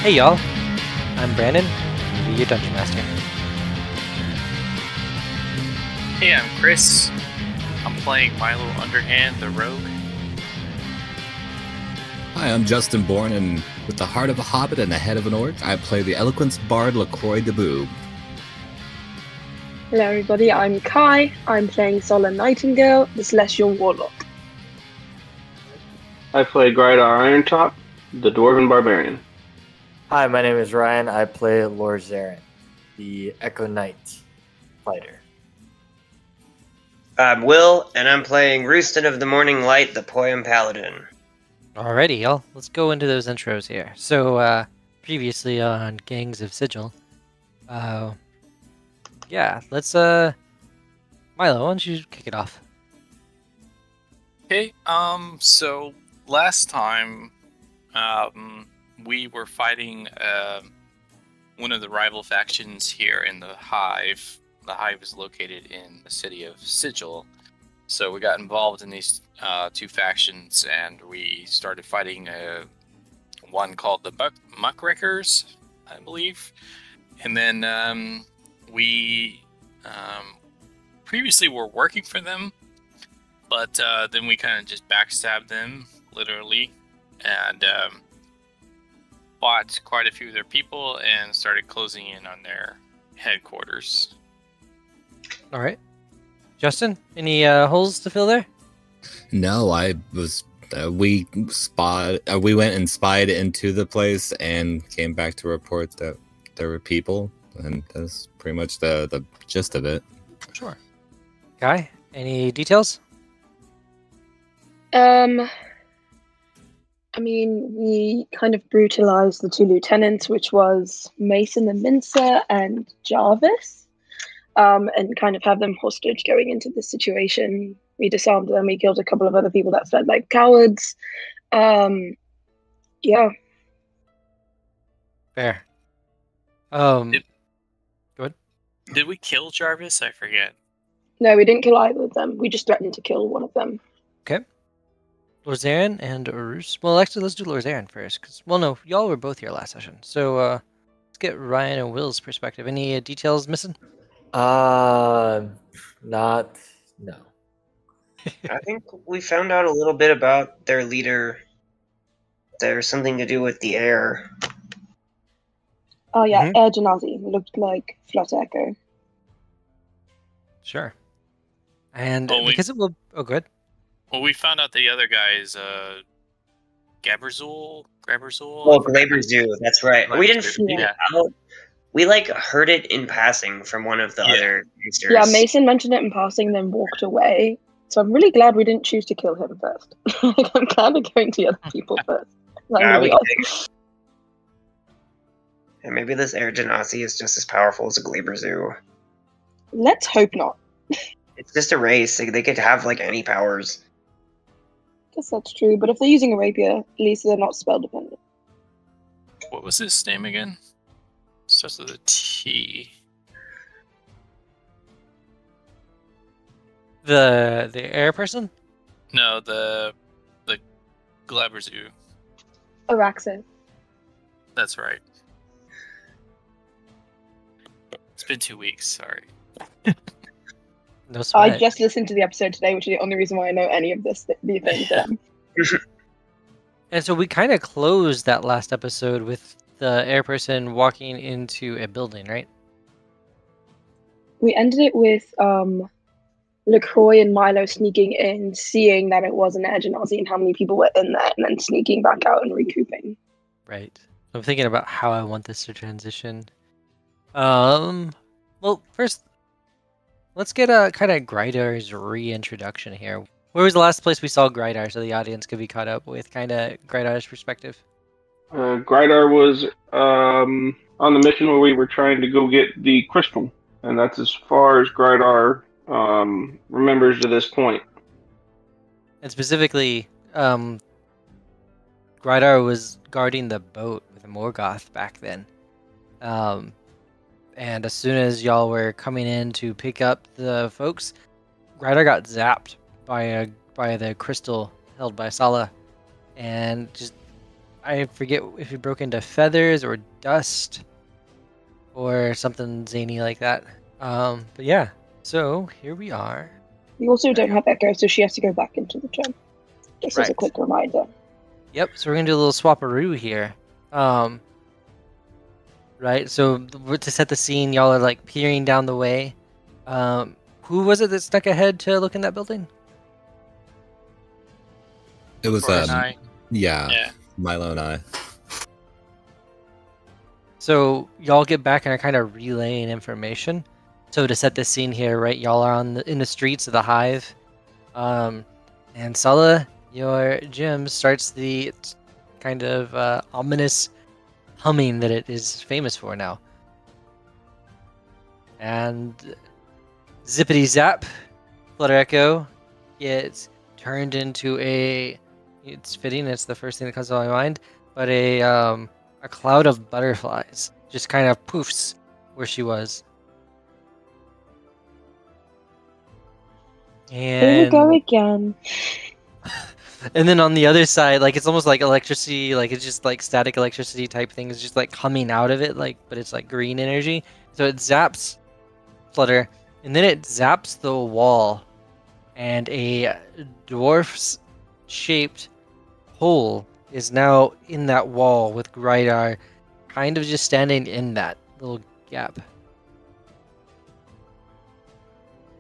Hey y'all, I'm Brandon, I'll be your Dungeon Master. Hey, I'm Chris. I'm playing Mylo Underhand, the Rogue. Hi, I'm Justin Bourne, and with the heart of a hobbit and the head of an orc, I play the Eloquence Bard LaCroix de Boob. Hello everybody, I'm Kai. I'm playing Sala Nightingale, the Celestial Warlock. I play Grydar Irontop, the Dwarven Barbarian. Hi, my name is Ryan. I play Lorzaren, the Echo Knight fighter. I'm Will, and I'm playing Roosten of the Morning Light, the Poem Paladin. Alrighty y'all, let's go into those intros here. So, previously on Gangs of Sigil, yeah, let's, Mylo, why don't you kick it off? Okay, so last time, we were fighting, one of the rival factions here in the Hive. The Hive is located in the city of Sigil. So we got involved in these two factions, and we started fighting one called the Muckrakers, I believe. And then we previously were working for them, but then we kind of just backstabbed them, literally, and fought quite a few of their people and started closing in on their headquarters. Alright. Justin, any holes to fill there? No, I was. We went and spied into the place and came back to report that there were people, and that's pretty much the gist of it. Sure. Guy, any details? I mean, we kind of brutalized the two lieutenants, which was Mason the Mincer and Jarvis, and kind of have them hostage going into this situation. We disarmed them, we killed a couple of other people that fled like cowards. Yeah. Fair. Go ahead. Did we kill Jarvis? I forget. No, we didn't kill either of them. We just threatened to kill one of them. Okay. Lorzaren and Roos. Well, actually, let's do Lorzaren first. Cause, well, no, y'all were both here last session. So, let's get Ryan and Will's perspective. Any details missing? No. I think we found out a little bit about their leader. There's something to do with the air. Oh yeah, Air Genasi looked like Flutter Echo. Sure. And Oh, because it will... Oh, good. Well, we found out the other guy is Gaberzul. Oh, Glaber Zoo, that's right. We didn't find it out. We heard it in passing from one of the other gangsters. Yeah, Mason mentioned it in passing, then walked away. So I'm really glad we didn't choose to kill him first. I'm glad we're going to the other people first. And maybe this Air Genasi is just as powerful as a Glaber Zoo. Let's hope not. It's just a race. They could have any powers. Guess that's true, but if they're using a rapier, at least they're not spell dependent. What was his name again? Starts with a T. The air person? No, the Glaberzoo. Araxo. That's right. It's been 2 weeks, sorry. No sweat. I just listened to the episode today, which is the only reason why I know any of these things. And so we kind of closed that last episode with the air person walking into a building, right? We ended it with LaCroix and Mylo sneaking in, seeing that it was an Air Genasi and how many people were in there, and then sneaking back out and recouping. Right. I'm thinking about how I want this to transition. Well, first, let's get a kind of Grydar's reintroduction here. Where was the last place we saw Grydar, so the audience could be caught up with kind of Grydar's perspective? Grydar was on the mission where we were trying to go get the crystal, and that's as far as Grydar remembers to this point. And specifically, Grydar was guarding the boat with Morgoth back then. And as soon as y'all were coming in to pick up the folks, Grydar got zapped by the crystal held by Sala, and just I forget if he broke into feathers or dust or something zany like that. But yeah, so here we are. We also don't have Echo, so she has to go back into the gym. Just as a Right. quick reminder. Yep, so we're gonna do a little swap-a-roo here. Right, so to set the scene, y'all are like peering down the way. Who was it that stuck ahead to look in that building? It was Troy and I. yeah, Mylo and I. So y'all get back and are kind of relaying information. So to set the scene here, right, y'all are in the streets of the Hive. And Sala, your gym starts the kind of ominous humming that it is famous for now. And zippity zap, Flutter Echo gets turned into it's fitting, it's the first thing that comes to my mind, but a cloud of butterflies just kind of poofs where she was. Here we go again. And then on the other side, like it's almost like electricity, like it's just like static electricity type thing is just like coming out of it, like, but it's like green energy. So it zaps Flutter, and then it zaps the wall, and a dwarf's shaped hole is now in that wall with Grydar kind of just standing in that little gap.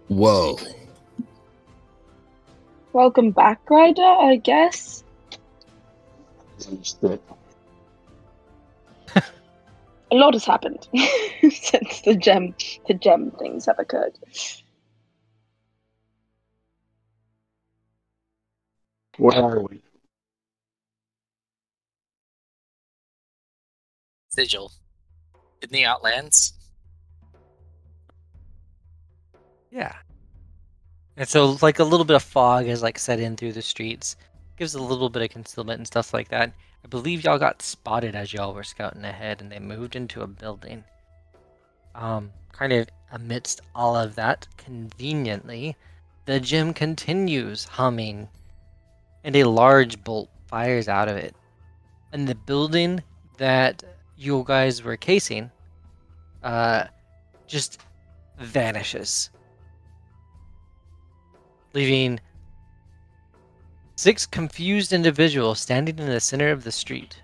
Whoa. Welcome back, Grydar, I guess. A lot has happened since the gem things have occurred. Where are we? Sigil. In the Outlands. Yeah. And so like a little bit of fog has like set in through the streets. Gives a little bit of concealment and stuff like that. I believe y'all got spotted as y'all were scouting ahead and they moved into a building. Kind of amidst all of that, conveniently, the gym continues humming and a large bolt fires out of it. And the building that you guys were casing just vanishes, leaving 6 confused individuals standing in the center of the street.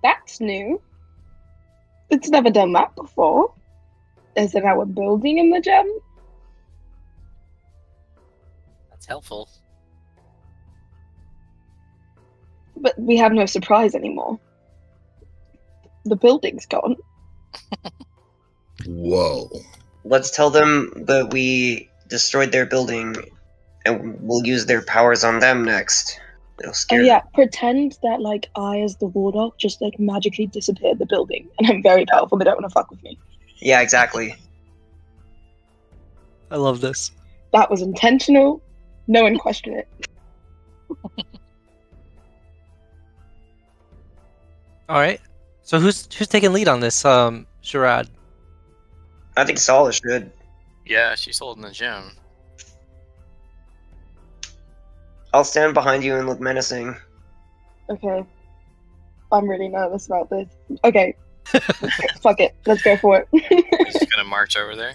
That's new. It's never done that before. Is it our building in the gem? That's helpful. But we have no surprise anymore. The building's gone. Whoa. Let's tell them that we destroyed their building and we'll use their powers on them next. It'll scare Yeah, them. pretend that like I, as the warlock, just like magically disappeared the building, and I'm very powerful. They don't want to fuck with me. Yeah, exactly. I love this. That was intentional. No one question it. All right. So who's taking lead on this, charade? I think Sala should. Yeah, she's holding the gym. I'll stand behind you and look menacing. Okay. I'm really nervous about this. Okay. Fuck it. Let's go for it. We're just gonna march over there.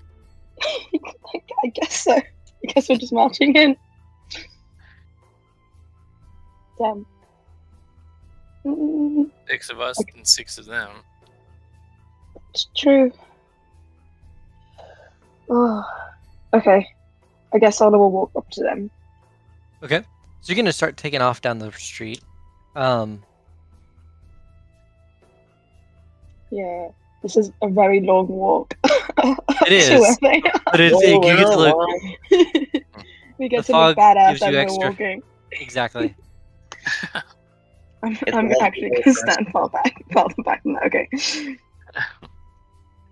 I guess so. I guess we're just marching in. Damn. 6 of us and 6 of them. It's true. Oh. Okay. I guess Sala will walk up to them. Okay. So you're gonna start taking off down the street. Yeah. This is a very long walk. It is. But you get to look. We get The to look fog badass gives you as we're extra- walking. Exactly. I'm lovely actually to gonna stand farther back than that. Okay.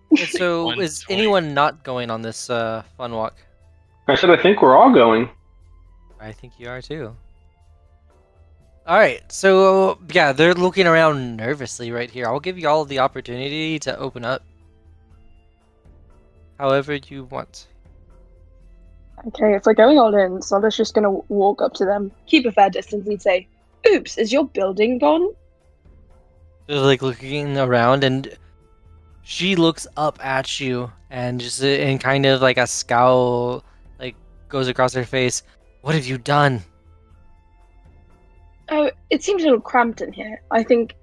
And so, is 120. anyone not going on this fun walk? I said I think we're all going. I think you are too. All right. So yeah, they're looking around nervously right here. I'll give you all the opportunity to open up, however you want. Okay, if we're going all in, Sala's just gonna walk up to them, keep a fair distance, and say, "Oops, is your building gone?" Just like looking around, and she looks up at you, and just in kind of like a scowl, like goes across her face. What have you done? Oh, it seems a little cramped in here. I think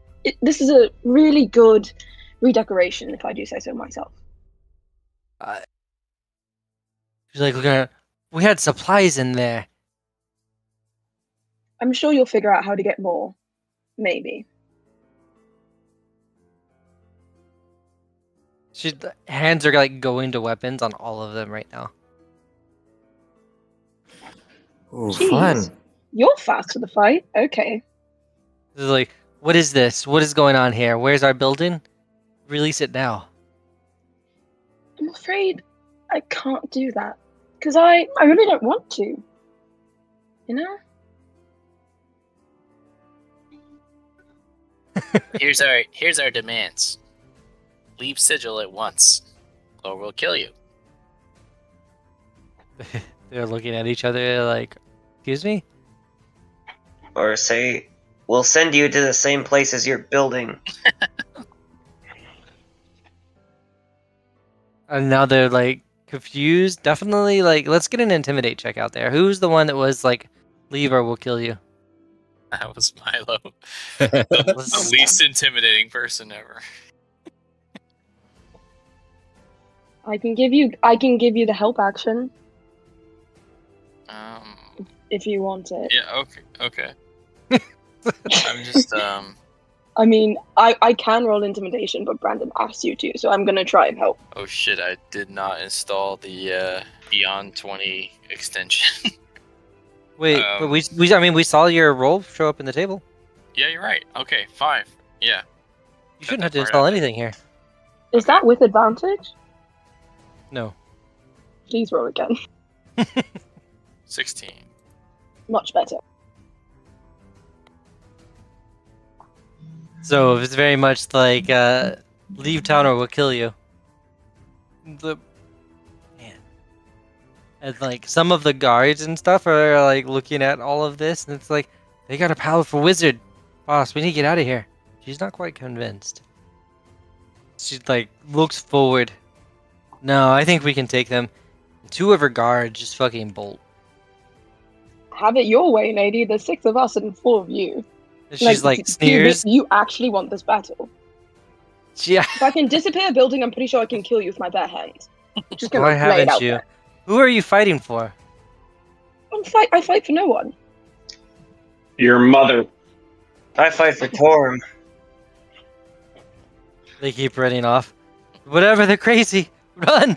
this is a really good redecoration, if I do say so myself. She's like, looking at, we had supplies in there. I'm sure you'll figure out how to get more. Maybe. She hands are like going to weapons on all of them right now. Ooh, Jeez. fun. You're fast to the fight. Okay. This is like, what is this? What is going on here? Where's our building? Release it now. I'm afraid I can't do that. Because I really don't want to. You know? Here's our demands. Leave Sigil at once, or we'll kill you. They're looking at each other like, excuse me? Or say, we'll send you to the same place as your building. And now they're like confused. Definitely like, let's get an intimidate check out there. Who's the one that was like, leave or we'll kill you? That was Mylo. The least intimidating person ever. I can give you the help action if you want it. Yeah, okay. I'm just I mean, I can roll intimidation, but Brandon asked you to, so I'm gonna try and help. Oh shit, I did not install the Beyond 20 extension. Wait, but we saw your roll show up in the table. Yeah, you're right. Okay, 5. Yeah. You shouldn't have to install anything here. Is that with advantage? No. Please roll again. 16. Much better. So it's very much like leave town or we'll kill you. Man. And like some of the guards and stuff are like looking at all of this, and it's like they got a powerful wizard, boss. We need to get out of here. She's not quite convinced. She like looks forward. No, I think we can take them. 2 of her guards just fucking bolt. Have it your way, lady. There's 6 of us and 4 of you. She's like sneers. You actually want this battle? Yeah. If I can disappear a building, I'm pretty sure I can kill you with my bare hands. Just gonna Why lay it haven't out you? there. Who are you fighting for? I fight for no one. Your mother. I fight for Torm. They keep running off. Whatever, they're crazy. Run!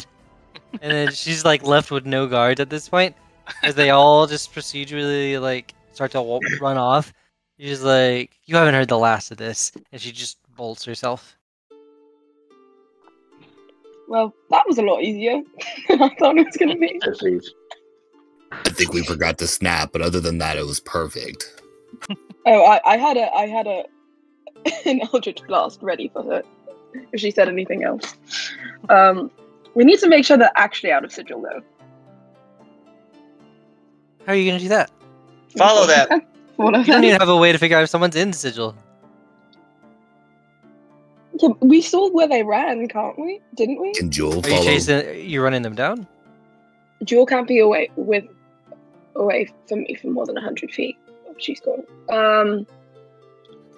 And then she's like left with no guards at this point, as they all just procedurally like start to run off. She's like, you haven't heard the last of this, and she just bolts herself. Well, that was a lot easier than I thought it was gonna be. I think we forgot to snap, but other than that, it was perfect. Oh, I had an Eldritch Blast ready for her if she said anything else. We need to make sure they're actually out of Sigil, though. How are you gonna do that? Follow that. Follow You don't them. even have a way to figure out if someone's in Sigil. Yeah, we saw where they ran, can't we? Didn't we? Can Jewel Are you follow? chasing? You running them down? Jewel can't be away from me for more than 100 feet. Oh, she's gone.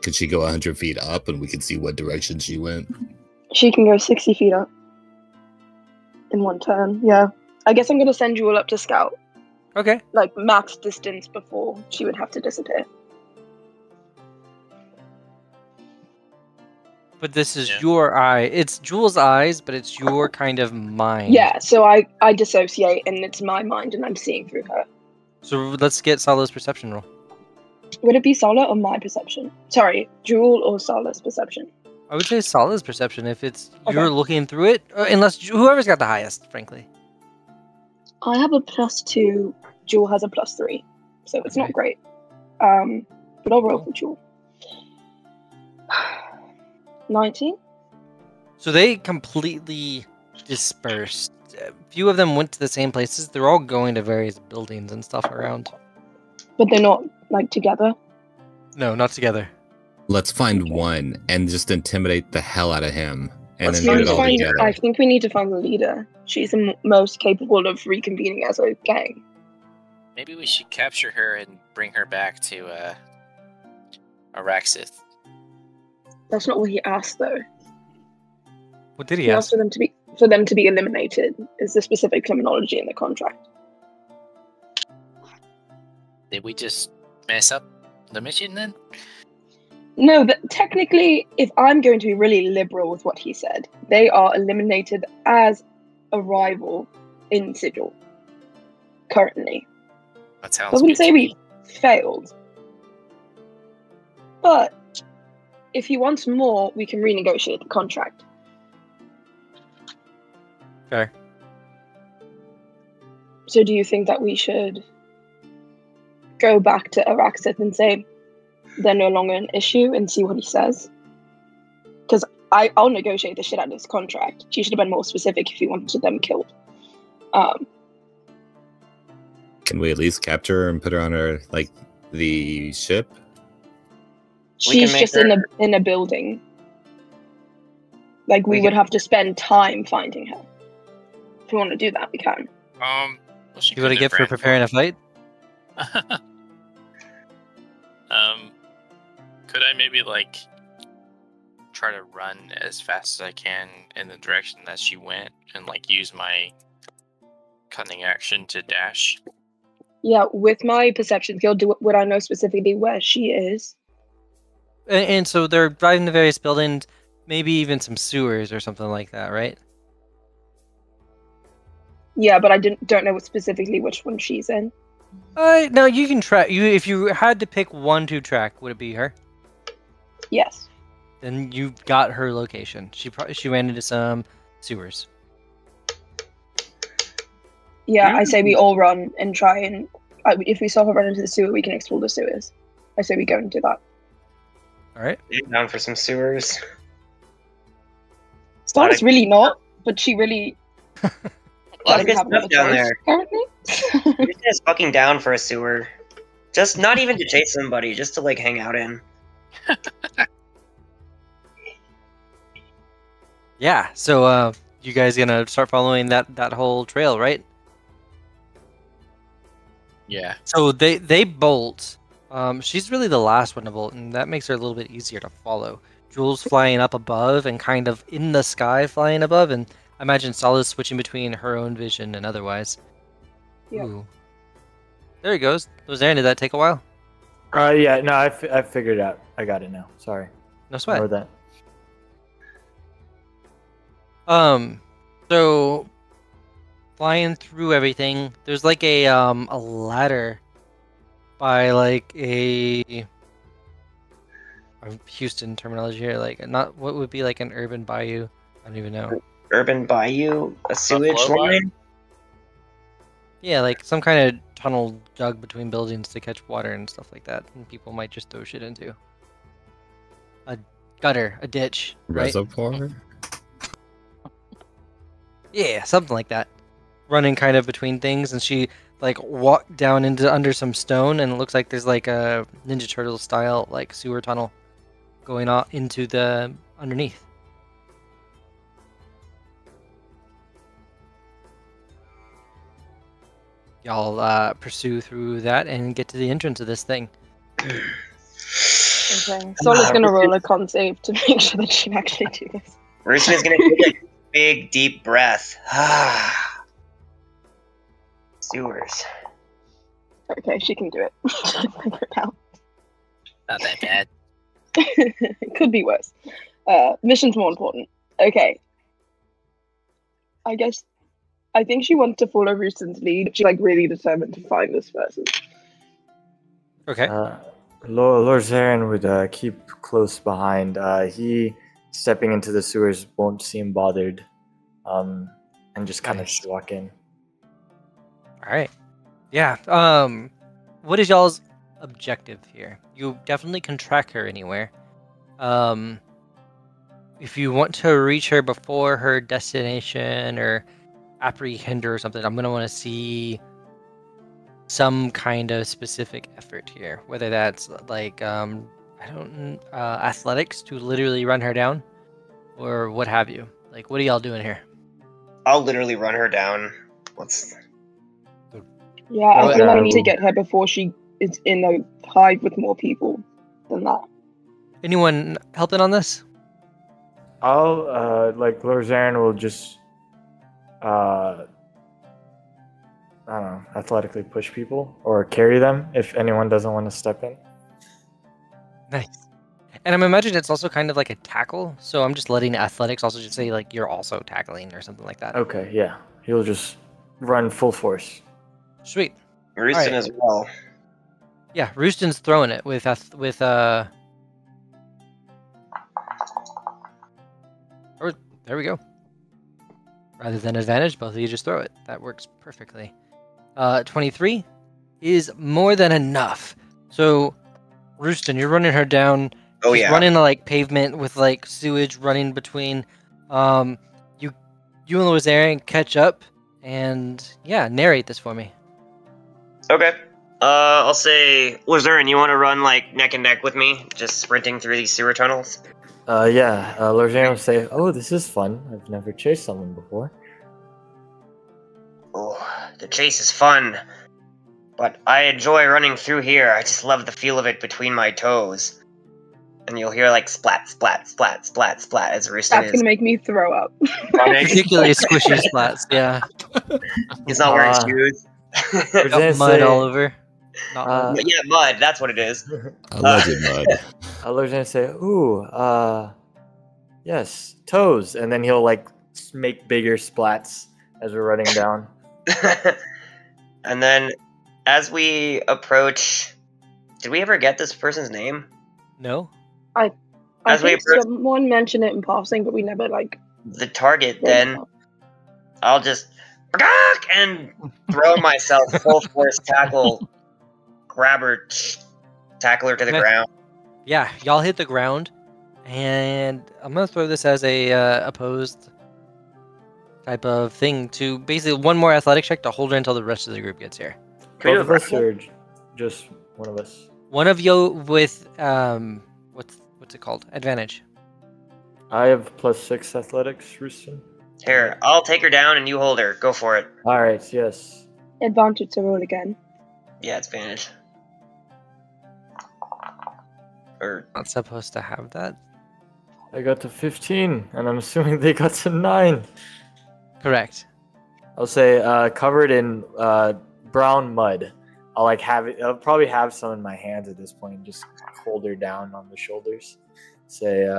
Could she go 100 feet up and we could see what direction she went? She can go 60 feet up in one turn. Yeah. I guess I'm gonna send Jewel up to scout, Okay. like max distance before she would have to disappear. But this is your eye. It's Jewel's eyes, but it's your kind of mind. Yeah. So I dissociate, and it's my mind, and I'm seeing through her. So let's get Sala's perception roll. Would it be Sala or my perception? Sorry, Jewel or Sala's perception? I would say Sala's perception if it's Okay. you're looking through it, unless whoever's got the highest, frankly. I have a +2. Jewel has a +3, so it's not great. But I'll roll for Jewel. 19. So they completely dispersed few of them went to the same places. They're all going to various buildings and stuff around. But they're not like together. No, not together. Let's find one and just intimidate the hell out of him, and Let's then do it all I together. think we need to find the leader. She's the most capable of reconvening as a gang. Maybe we should capture her and bring her back to Araxith. That's not what he asked, though. What did he He ask? asked for them to be eliminated. Is the specific terminology in the contract? Did we just mess up the mission then? No, technically, if I'm going to be really liberal with what he said, they are eliminated as a rival in Sigil. Currently. That sounds I wouldn't good say to we me. failed. But if he wants more, we can renegotiate the contract. Fair. So do you think that we should go back to Araxith and say they're no longer an issue and see what he says? Because I'll negotiate the shit out of this contract. She should have been more specific if he wanted them killed. Can we at least capture her and put her on our the ship? She's make just her- in a building. Like, we We would can- have to spend time finding her. If we want to do that, we can. Well, she You want to couldn't get have for ran preparing a fight? Could I maybe try to run as fast as I can in the direction that she went and use my cunning action to dash? Yeah, with my perception skill, would I know specifically where she is? And so they're driving to various buildings, maybe even some sewers or something like that, right? Yeah, but I don't know specifically which one she's in. No, you can track. If you had to pick one to track, would it be her? Yes. Then you got her location. She ran into some sewers. Yeah, I say we all run and try and... if we saw her run into the sewer, we can explore the sewers. I say we go and do that. All right. Down for some sewers. Star's really not, but she really A lot of doesn't good have stuff another down choice, there. currently. You're just fucking down for a sewer. Just not even to chase somebody, just to hang out in. Yeah. So, you guys gonna start following that whole trail, right? Yeah. So they bolt. She's really the last one to bolt, and that makes her a little bit easier to follow. Jewel's flying up above and kind of in the sky flying above, and I imagine Sala's switching between her own vision and otherwise. Yeah. Ooh. There he goes. Lorzaren, did that take a while? Yeah, no, I figured it out. I got it now. Sorry. No sweat. Ignore that. So flying through everything, there's a ladder by a Houston terminology here, not what would be an urban bayou. I don't even know. Urban bayou, a sewage Buffalo line. Yeah, some kind of tunnel dug between buildings to catch water and stuff like that, and people might just throw shit into. A gutter, a ditch, right? Reservoir? Yeah, something like that. Running kind of between things, and she walked down under some stone, and it looks like there's a Ninja Turtle style sewer tunnel going on into the underneath. Y'all pursue through that and get to the entrance of this thing. Okay. Sola's gonna roll a con save to make sure that she can actually do this. Roosten is gonna take a big, deep breath. Sewers. Okay, she can do it. She can figure it out. Not that bad. It could be worse. Mission's more important. Okay. I think she wants to follow Roosten's lead. She's really determined to find this person. Okay. Lorzaren would keep close behind. He, stepping into the sewers, won't seem bothered, and just kind of just walk in. All right. Yeah. What is y'all's objective here? You definitely can track her anywhere. If you want to reach her before her destination or apprehend her or something, I'm gonna want to see some kind of specific effort here, whether that's like I don't athletics to literally run her down, or what have you. Like, what are y'all doing here? I'll literally run her down. Yeah, I Well, feel like I need to get her before she is in a hive with more people than that. Anyone helping on this? I'll like Lorzaren will just I don't know, athletically push people or carry them if anyone doesn't want to step in. Nice. And I'm imagining it's also kind of like a tackle, so I'm just letting athletics also just say like you're also tackling or something like that. Okay, yeah. He'll just run full force. Sweet. Roosten Alright. as well. Yeah, Roosten's throwing it with or there we go. Rather than advantage, both of you just throw it. That works perfectly. 23 is more than enough. So, Roosten, you're running her down. Oh She's yeah. running like pavement with like sewage running between. You and Lorzaren catch up, and yeah, narrate this for me. Okay. I'll say, Lorzaren, you want to run like neck and neck with me, just sprinting through these sewer tunnels? Yeah, Lorzaren will say, "Oh, this is fun. I've never chased someone before." Oh, the chase is fun, but I enjoy running through here. I just love the feel of it between my toes. And you'll hear like splat, splat, splat, splat, splat as Roosten That's is gonna make me throw up. running. Particularly squishy splats, yeah. He's not wearing shoes. Got mud all over. Not Yeah, mud, that's what it is. Alleged mud. Lorzaren say, "Ooh, yes, toes," and then he'll like make bigger splats as we're running down. And then, as we approach, did we ever get this person's name? No. I As we think approach someone mentioned it in passing, but we never like. the target, wrote it then up. I'll just and throw myself full force tackle, grab her, tackle her to the Okay. ground. Yeah, y'all hit the ground, and I'm gonna throw this as a opposed type of thing to basically one more athletic check to hold her until the rest of the group gets here. Can we Both do a of us, grapple? or just one of us? One of you with what's it called? Advantage. I have +6 athletics, Roosten. Here, I'll take her down and you hold her. Go for it. All right, yes. Advantage to roll again. Yeah, it's advantage. Or Not supposed to have that. I got to 15, and I'm assuming they got to 9. Correct. I'll say covered in brown mud. I'll like have it. I'll probably have some in my hands at this point. Just hold her down on the shoulders. Say,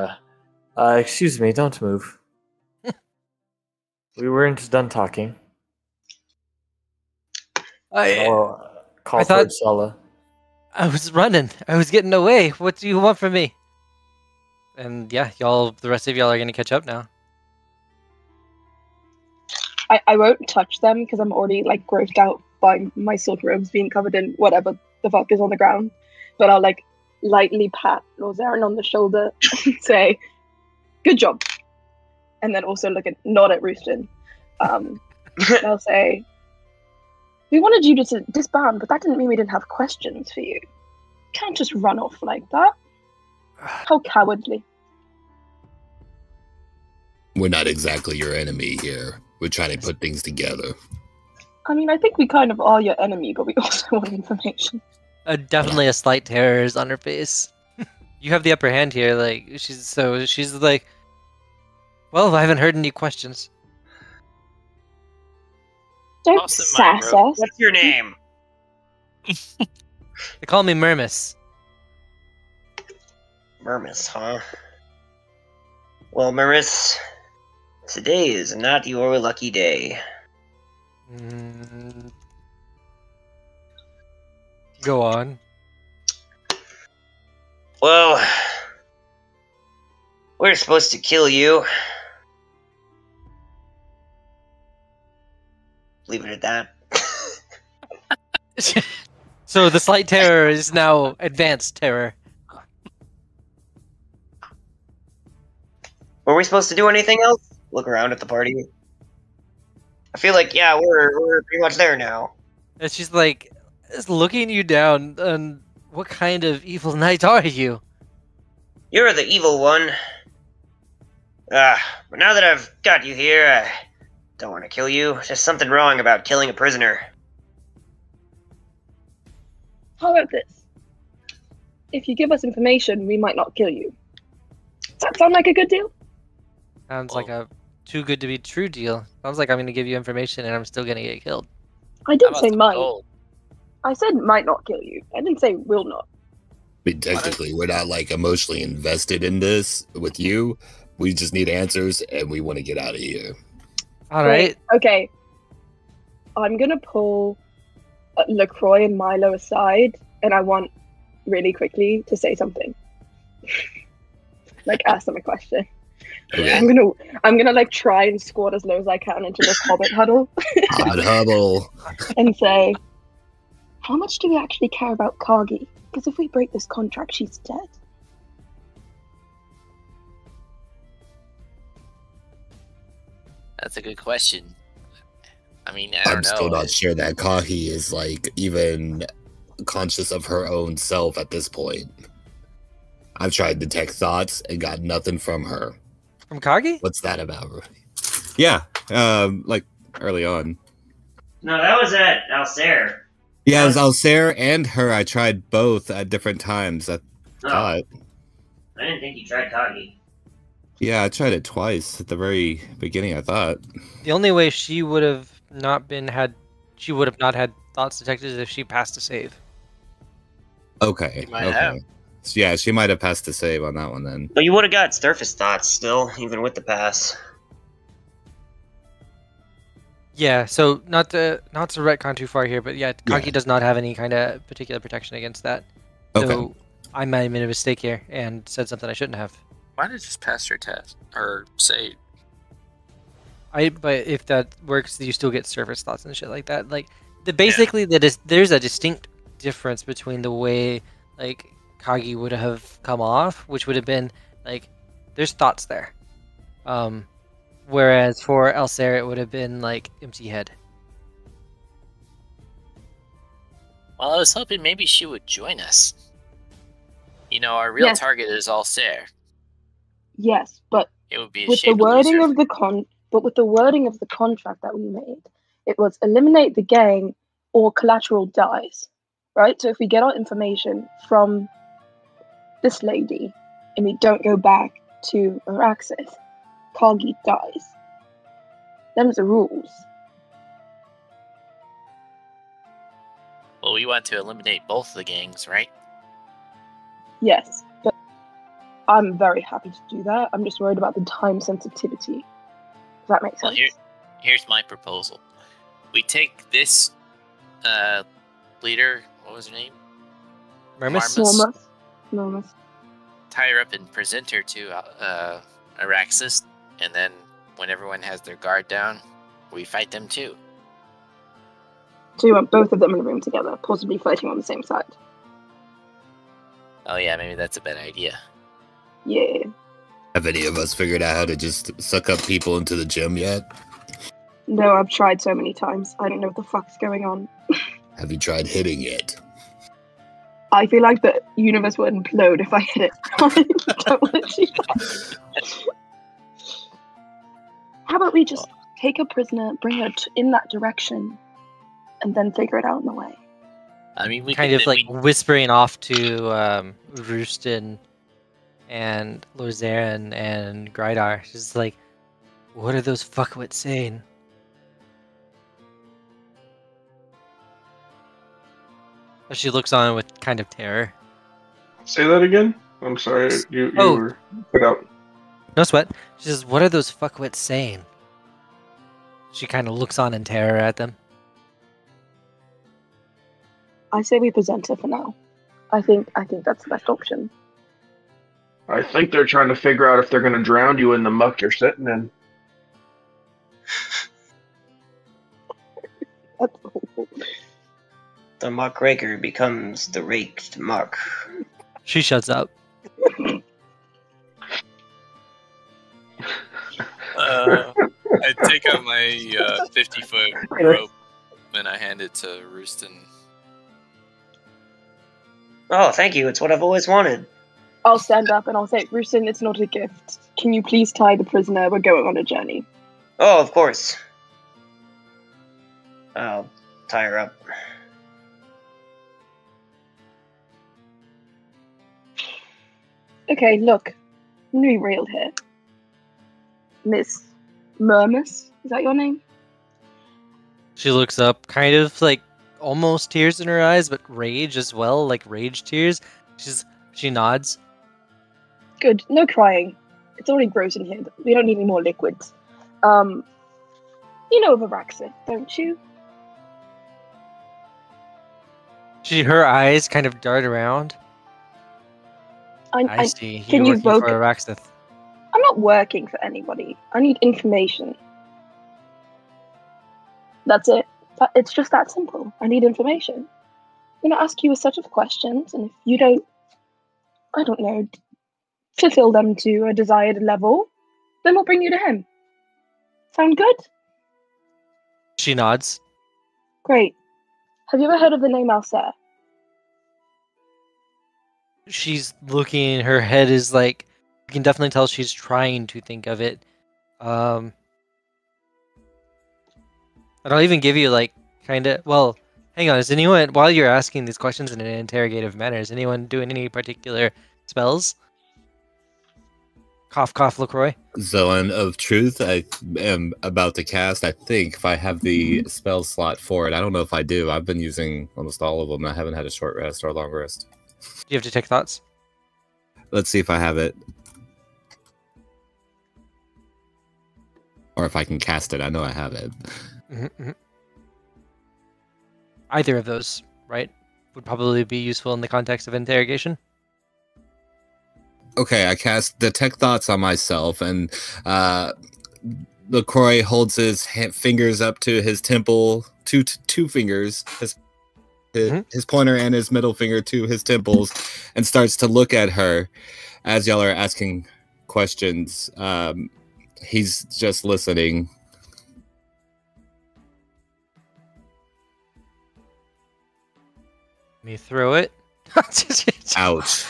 excuse me, don't move. We weren't done talking. I'll call I thought- towards Sala. I was running. I was getting away. What do you want from me? And yeah, the rest of y'all are gonna catch up now. I won't touch them because I'm already like grossed out by my silk robes being covered in whatever the fuck is on the ground. But I'll like lightly pat Lorzaren on the shoulder and say, "Good job," and then also nod at Roosten. I'll say, "We wanted you to disband, but that didn't mean we didn't have questions for you. You can't just run off like that. How cowardly." We're not exactly your enemy here. We're trying to put things together. I mean, I think we kind of are your enemy, but we also want information. Definitely a slight terror is on her face. You have the upper hand here. Like she's like, well, I haven't heard any questions. Don't Toss in my sass robe. us. what's your name? They call me Myrmis. Myrmis, huh? Well, Myrmis, today is not your lucky day. Go on. Well, we're supposed to kill you. Leave it at that. So the slight terror is now advanced terror. Were we supposed to do anything else? Look around at the party. I feel like, yeah, we're pretty much there now. And she's like, just looking you down, and what kind of evil knight are you? You're the evil one. But now that I've got you here, I don't want to kill you. There's something wrong about killing a prisoner. How about this? If you give us information, we might not kill you. Does that sound like a good deal? Sounds like a too good to be true deal. Sounds like I'm going to give you information and I'm still going to get killed. I didn't say some might. gold? I said might not kill you. I didn't say will not. I mean, technically, we're not like emotionally invested in this with you. We just need answers, and we want to get out of here. All right. Okay. I'm gonna pull LaCroix and Mylo aside, and I want really quickly to say something. Like ask them a question. Okay. I'm gonna like try and squat as low as I can into this hobbit huddle Hot hubble. and say, how much do we actually care about Kagi? Because if we break this contract, she's dead. That's a good question. I mean, I don't know. I'm still not sure that Kahi is like even conscious of her own self at this point. I've tried to detect thoughts and got nothing from her. From Kagi? What's that about? Yeah, like early on. No, that was at Alcer. Yeah, it was Alcer and her. I tried both at different times. I thought. I didn't think you tried Kagi. Yeah, I tried it twice at the very beginning. I thought. The only way she would have not had thoughts detected is if she passed a save. Okay. She might okay. have. So, yeah, she might have passed the save on that one then. But you would have got surface thoughts still, even with the pass. Yeah, so not to retcon too far here, but yeah, Kagi Yeah. does not have any kind of particular protection against that. So Okay. I might have made a mistake here and said something I shouldn't have. Why did just pass her test or say? But if that works, you still get surface thoughts and shit like that. Like basically there's a distinct difference between the way like Kagi would have come off, which would have been like there's thoughts there. Whereas for Alcer it would have been like empty head. Well, I was hoping maybe she would join us. You know, our real Yes. target is Alcer. Yes, but It would be a with the shame to lose wording her. of the contract that we made, it was eliminate the gang or collateral dies, right? So if we get our information from this lady and we don't go back to Araxis, Kagi dies. Them's the rules. Well, we want to eliminate both the gangs, right? Yes, but I'm very happy to do that. I'm just worried about the time sensitivity. Does that make Well, sense? here's my proposal. We take this leader, what was her name? Mermis? Marmus. Normus. Tie her up and present her to Araxis, and then when everyone has their guard down, we fight them too. So you want both of them in a room together, possibly fighting on the same side. Oh yeah, maybe that's a bad idea. Yeah. Have any of us figured out how to just suck up people into the gym yet? No, I've tried so many times. I don't know what the fuck's going on. Have you tried hitting it? I feel like the universe would implode if I hit it. I don't want to do that. How about we just take a prisoner, bring her in that direction, and then figure it out on the way? I mean, we Kind could, of like whispering off to Roosten and Lorzaren and Grydar. She's like, what are those fuckwits saying? She looks on with kind of terror. Say that again. I'm sorry, you Oh. were put out. No sweat. She says, what are those fuckwits saying? She kind of looks on in terror at them. I say we present her for now. I think that's the best option. I think they're trying to figure out if they're going to drown you in the muck you're sitting in. That's awful. The muckraker becomes the raked muck. She shuts up. I take out my 50-foot rope and I hand it to Roosten. Oh, thank you. It's what I've always wanted. I'll stand up and I'll say, Roosten, it's not a gift. Can you please tie the prisoner? We're going on a journey. Oh, of course. I'll tie her up. Okay, look. I'm gonna be real here. Miss Murmus, is that your name? She looks up, kind of like almost tears in her eyes, but rage as well, like rage tears. She nods. Good. No crying. It's already gross in here. We don't need any more liquids. You know of Araxith, don't you? Her eyes kind of dart around. I see. can You're you working vote? for Araxith. I'm not working for anybody. I need information. That's it. It's just that simple. I need information. I'm gonna ask you a set of questions, and if you don't, I don't know, fulfill them to a desired level, then we'll bring you to him. Sound good? She nods. Great. Have you ever heard of the name Alcer? She's looking, her head is like, you can definitely tell she's trying to think of it. And I'll even give you like kind of, well, hang on, is anyone, while you're asking these questions in an interrogative manner, is anyone doing any particular spells? Cough, cough, LaCroix. Zone of Truth, I am about to cast. I think if I have the spell slot for it. I don't know if I do. I've been using almost all of them. I haven't had a short rest or a long rest. Do you have Detect Thoughts? Let's see if I have it. Or if I can cast it. I know I have it. Mm-hmm. Either of those, right? Would probably be useful in the context of interrogation. Okay, I cast Detect Thoughts on myself, and LaCroix holds his fingers up to his temple, two fingers, his pointer and his middle finger to his temples, and starts to look at her as y'all are asking questions. He's just listening. Let me throw it. Ouch.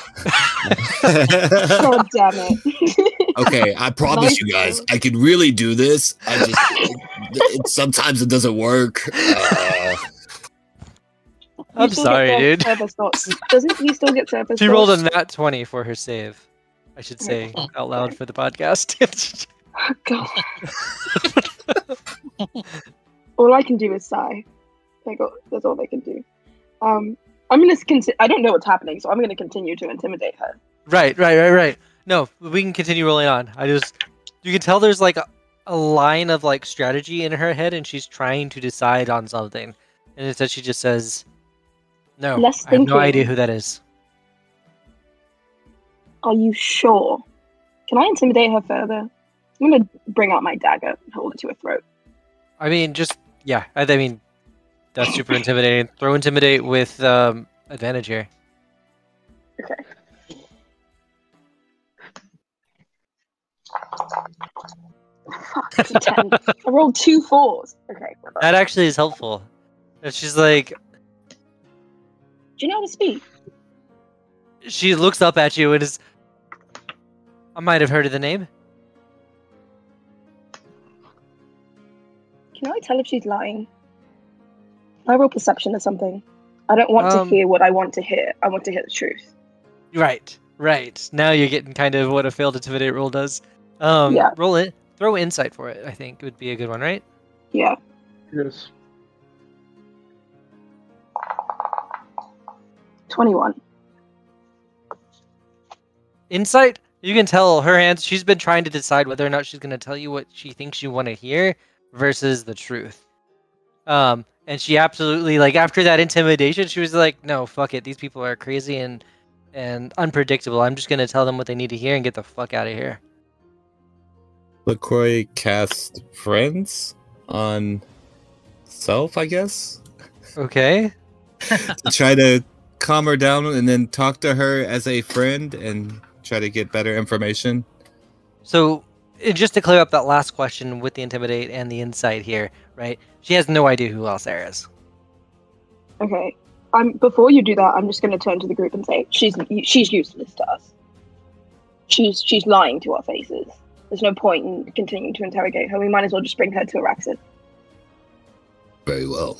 God damn it. Okay, I promise you guys, I can really do this. Sometimes it doesn't work. I'm sorry, dude. Doesn't he still get surface? She rolled a nat 20 for her save. I should say out loud for the podcast. Oh, God. All I can do is sigh. That's all I can do. I'm gonna I don't know what's happening, so I'm gonna continue to intimidate her. Right. No, we can continue rolling on. You can tell there's like a line of like strategy in her head, and she's trying to decide on something. And instead, she just says, "No, I have no idea who that is." Are you sure? Can I intimidate her further? I'm gonna bring out my dagger and hold it to her throat. I mean, yeah. I mean, that's super intimidating. Throw intimidate with advantage here. Okay. Fuck, it's a 10. I rolled 2 4s. Okay. That actually is helpful. And she's like, do you know how to speak? She looks up at you and is, I might have heard of the name. Can I tell if she's lying? I roll perception or something. I don't want to hear what I want to hear. I want to hear the truth. Right. Now you're getting kind of what a failed intimidate roll does. Yeah. Roll it. Throw insight for it, I think would be a good one, right? Yeah. Yes. 21. Insight? You can tell her hands, she's been trying to decide whether or not she's going to tell you what she thinks you want to hear versus the truth. And she absolutely, like, after that intimidation, she was like, no, fuck it. These people are crazy and unpredictable. I'm just going to tell them what they need to hear and get the fuck out of here. LaCroix cast Friends on self, I guess. Okay. To try to calm her down and then talk to her as a friend and try to get better information. So just to clear up that last question with the intimidate and the insight here, right? She has no idea who Lorzaren is. Okay. Before you do that, I'm just going to turn to the group and say she's useless to us. She's lying to our faces. There's no point in continuing to interrogate her. We might as well just bring her to Araxis. Very well.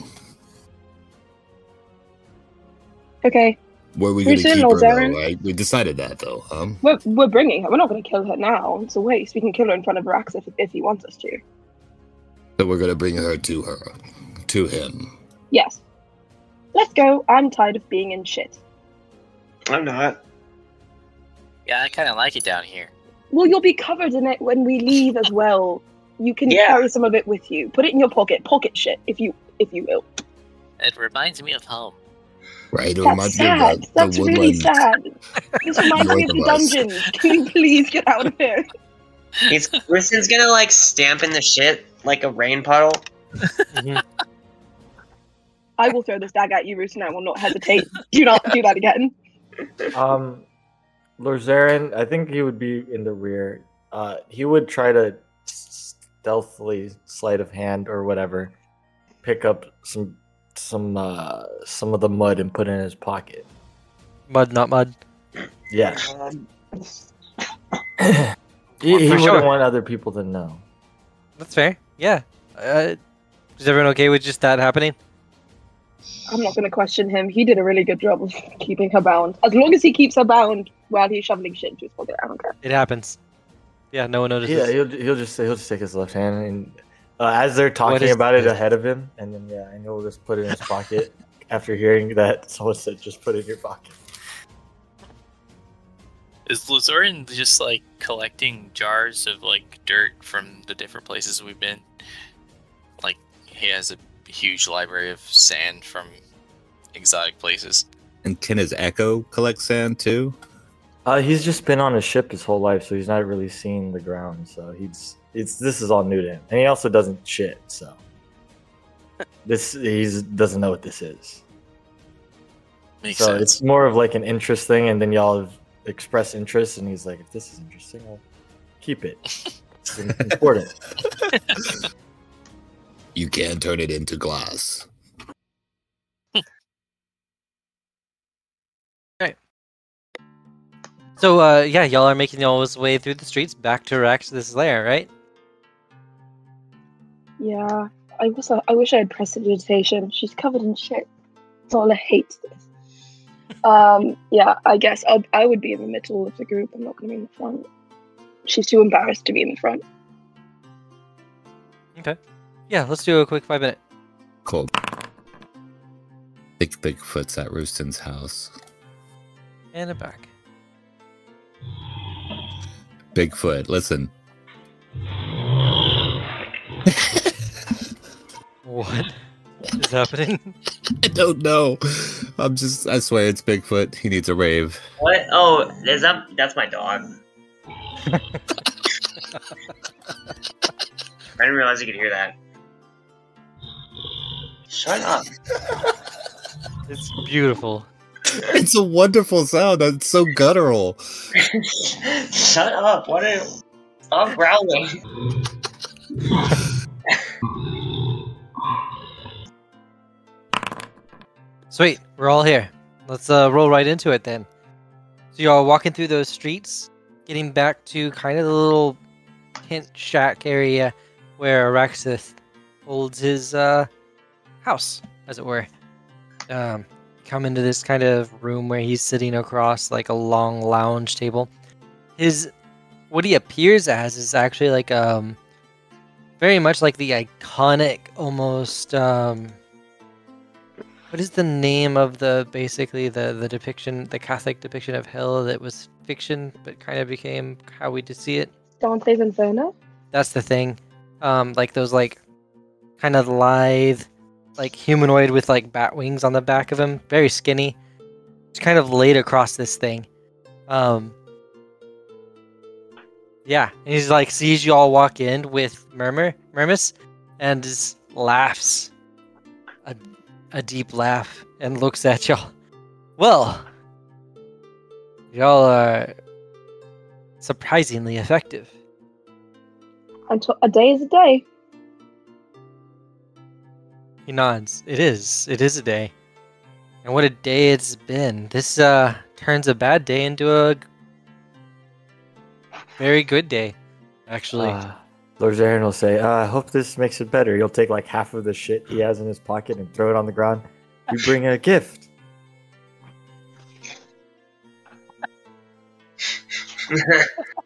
Okay. Where are we going to Roosten, keep her, Lorzaren? though, right? We decided that, though, huh? We're bringing her. We're not going to kill her now. It's a waste. We can kill her in front of Araxis if he wants us to. So we're going to bring her to him. Yes. Let's go. I'm tired of being in shit. I'm not. Yeah, I kind of like it down here. Well, you'll be covered in it when we leave as well. You can Yeah. carry some of it with you. Put it in your pocket. Pocket shit, if you will. It reminds me of home. Right? It That's reminds me of sad. That's the really woodland. sad. This reminds me of the North of us. dungeons. Can you please get out of here? Roosten's gonna like stamp in the shit like a rain puddle. I will throw this dagger at you, Roosten. I will not hesitate. Do not do that again. Lorzaren, I think he would be in the rear. He would try to stealthily sleight of hand or whatever, pick up some of the mud and put it in his pocket. Mud, not mud. Yeah. He For wouldn't sure. want other people to know. That's fair. Yeah. Is everyone okay with just that happening? I'm not going to question him. He did a really good job of keeping her bound. As long as he keeps her bound while he's shoveling shit into his pocket, I don't care. It happens. Yeah, no one notices. Yeah, he'll just take his left hand and as they're talking is about it this? ahead of him, and then and he'll just put it in his pocket after hearing that someone said just put it in your pocket. Is Lorzaren just like collecting jars of like dirt from the different places we've been? Like he has a huge library of sand from exotic places. And can his echo collect sand, too? He's just been on a ship his whole life, so he's not really seen the ground. So this is all new to him, and he also doesn't shit. So he doesn't know what this is. Makes So sense. it's more of like an interest thing, and then y'all have expressed interest, and he's like, if this is interesting, I'll keep it. It's important. You can turn it into glass. So, yeah, y'all are making y'all's way through the streets back to Araxis' lair, right? Yeah, I wish I had prestidigitation. She's covered in shit. Sala hates this. Yeah, I guess I would be in the middle of the group. I'm not going to be in the front. She's too embarrassed to be in the front. Okay. Yeah, let's do a quick 5-minute. Cool. Bigfoot's at Roosten's house. And a back. Bigfoot, listen. What is happening? I don't know. I swear it's Bigfoot. He needs a rave. What? Oh, that's my dog. I didn't realize you could hear that. Shut up. It's beautiful. It's a wonderful sound. It's so guttural. Shut up. Stop growling. Sweet, we're all here. Let's roll right into it then. So you're all walking through those streets, getting back to kind of the little tent shack area where Araxis holds his house, as it were. Come into this kind of room where he's sitting across like a long lounge table. What he appears as is actually like very much like the iconic almost what is the name of the depiction, the Catholic depiction of hell that was fiction but kind of became how we just see it? Dante's Inferno? That's the thing. Like those like kind of lithe, like humanoid with like bat wings on the back of him, very skinny. It's kind of laid across this thing. Yeah, and he's like sees you all walk in with Murmus, and just laughs. A deep laugh and looks at y'all. Well, y'all are surprisingly effective. Until a day is a day. He nods. It is. It is a day. And what a day it's been. This turns a bad day into a very good day, actually. Lorzaren will say, I hope this makes it better. He'll take like half of the shit he has in his pocket and throw it on the ground. You bring a gift.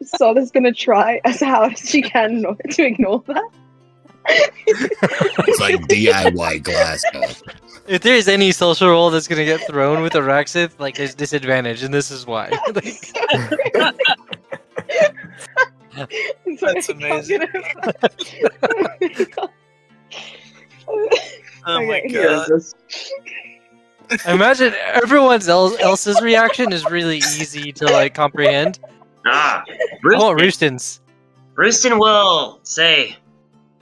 Sala's gonna try as hard as she can not to ignore that. It's like DIY glass cup. If there's any social role that's gonna get thrown with Araxith, like there's disadvantage, and this is why. That's amazing. Oh my god. I imagine everyone else's reaction is really easy to like comprehend. Ah, I want Roosten's. Roosten will say,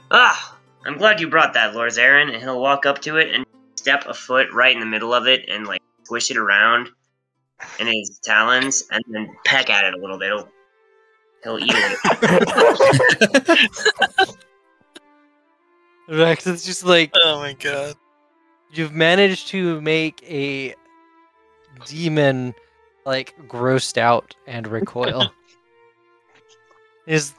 I'm glad you brought that, Lorzaren, and he'll walk up to it and step a foot right in the middle of it and like squish it around in his talons and then peck at it a little bit. He'll eat it. Rex, it's just like, Oh my god. you've managed to make a demon like grossed out and recoil. Is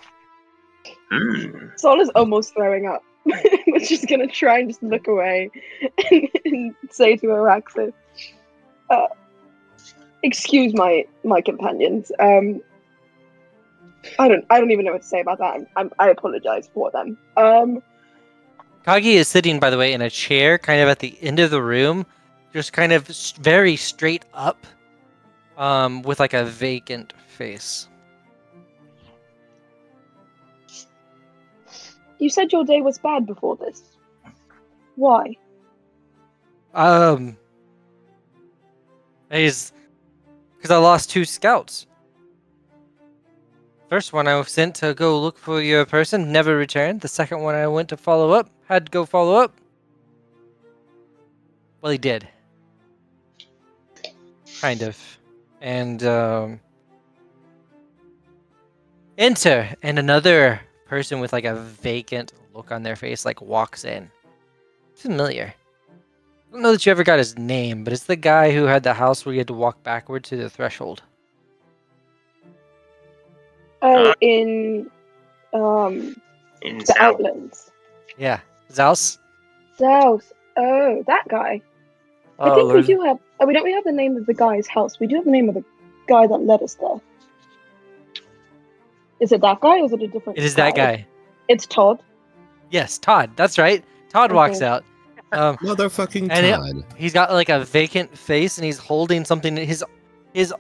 Sala's almost throwing up. But she's gonna try and just look away and say to Araxith, excuse my companions. I don't even know what to say about that. I apologize for them. Kagi is sitting, by the way, in a chair, kind of at the end of the room, just kind of very straight up, with like a vacant face. You said your day was bad before this. Why? Because I lost 2 scouts. First one I was sent to go look for your person, never returned. The second one I went to follow up, had to go follow up. Well, he did. Kind of. And, enter, and another person with like a vacant look on their face like walks in. Familiar. I don't know that you ever got his name, but it's the guy who had the house where you had to walk backward to the threshold. Oh, in the South. Outlands. Yeah. Zaus? South. Oh, that guy. I think we do have. Oh, we don't have the name of the guy's house. We do have the name of the guy that led us there. Is it that guy or is it a different It is that guy. It's Todd. Yes, Todd. That's right. Todd walks out. Motherfucking and Todd. He's got like a vacant face and he's holding something. His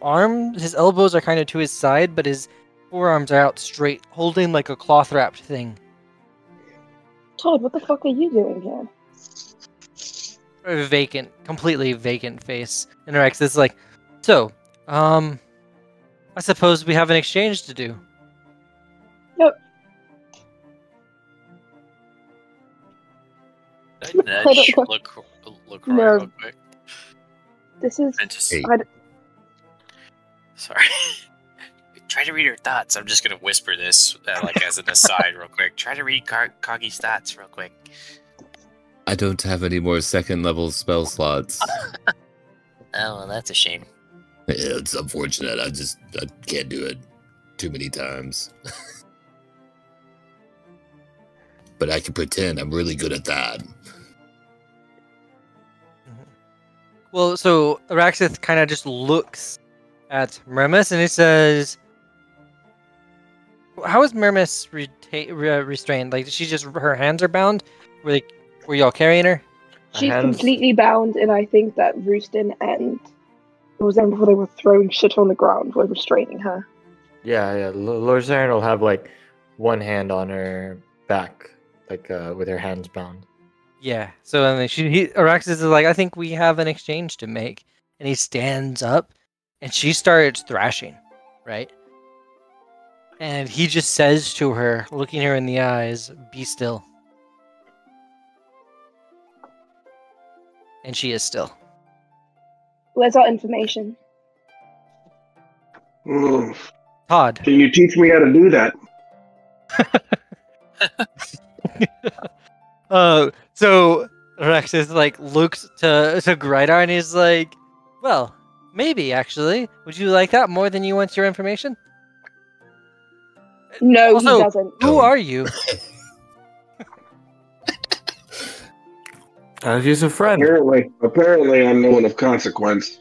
arms, his elbows are kind of to his side, but his forearms are out straight, holding like a cloth wrapped thing. Todd, what the fuck are you doing here? A vacant, completely vacant face. And Rex is like, so, I suppose we have an exchange to do. Nope. Nudge, look right No. real quick. This is. And just, Hey. sorry. Try to read her thoughts. I'm just gonna whisper this, like as an aside, real quick. Try to read Kagi's thoughts, real quick. I don't have any more second level spell slots. Oh, well, that's a shame. It's unfortunate. I can't do it too many times. But I can pretend I'm really good at that. Well, so Araxith kind of just looks at Mermis and he says, how is Mermis restrained? Like, she just, her hands are bound? Were y'all carrying her? She's completely bound, and I think that Roosten and Lorzaren, before they were throwing shit on the ground, were restraining her. Yeah. Lorzaren will have like one hand on her back, like with her hands bound. Yeah. So Araxis is like, I think we have an exchange to make. And he stands up, and she starts thrashing, right? And he just says to her, looking her in the eyes, "Be still." And she is still. Where's our information? Mm. Todd. Can you teach me how to do that? So Rexus like looks to Grydar and he's like, well, maybe actually. Would you like that more than you want your information? No, Also, he doesn't. who are you? He's a friend. Apparently, I'm no one of consequence.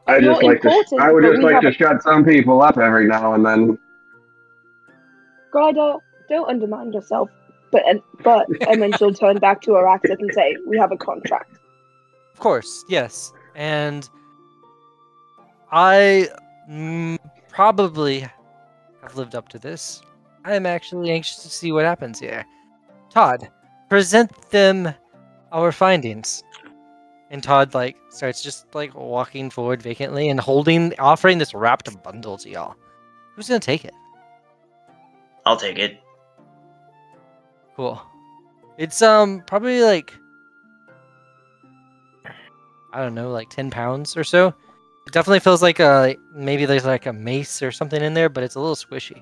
I You're just like to. important, I would but just we like have to a- shut some people up every now and then. Grydar, don't undermine yourself. And then she'll turn back to Araxis and say, "We have a contract." Of course, yes. And I probably have lived up to this. I am actually anxious to see what happens here. Todd, present them our findings. And Todd like starts just like walking forward vacantly and offering this wrapped bundle to y'all. Who's gonna take it? I'll take it. Cool. It's probably like I don't know, like 10 pounds or so. It definitely feels like maybe there's like a mace or something in there, but it's a little squishy.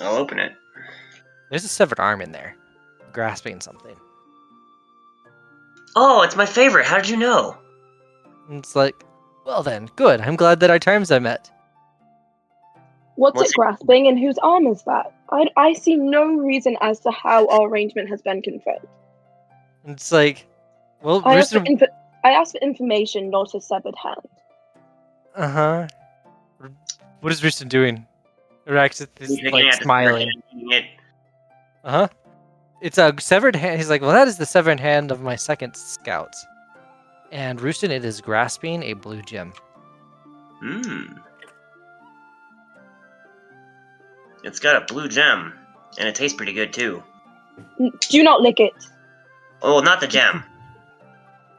I'll open it. There's a severed arm in there, grasping something. Oh, it's my favorite. How did you know? And it's like, well then, good. I'm glad that our terms are met. What's What's it it- grasping, and whose arm is that? I see no reason as to how our arrangement has been confirmed. And it's like, well, I asked, Roosten. I asked for information, not a severed hand. Uh huh. What is Roosten doing? Arax is He's looking like at the smiling. screen and eating it. Uh huh. It's a severed hand. He's like, well, that is the severed hand of my second scout. And Roosten, it is grasping a blue gem. It's got a blue gem, and it tastes pretty good too. Do not lick it. Oh, not the gem.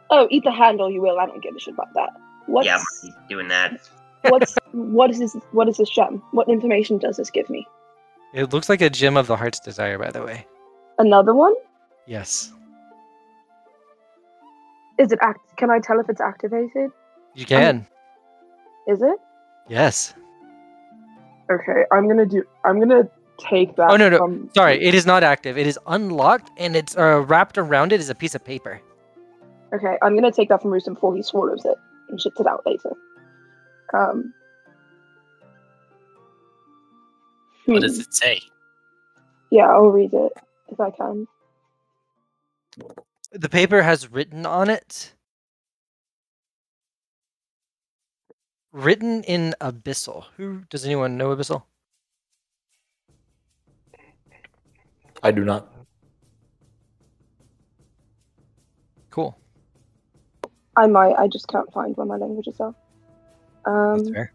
Oh, eat the handle, you will. I don't give a shit about that. What's Yeah, he's doing that. what is this gem? What information does this give me? It looks like a gem of the heart's desire, by the way. Another one? Yes. Is it Can I tell if it's activated? You can. Is it? Yes. Okay, I'm gonna take that. Oh, no. From... Sorry, it is not active. It is unlocked, and it's wrapped around it is a piece of paper. Okay, I'm gonna take that from Roosten before he swallows it and shits it out later. What does it say? Yeah, I'll read it if I can. The paper has written on it. Written in Abyssal. Does anyone know Abyssal? I do not. Cool. I might. I just can't find where my languages are. That's fair.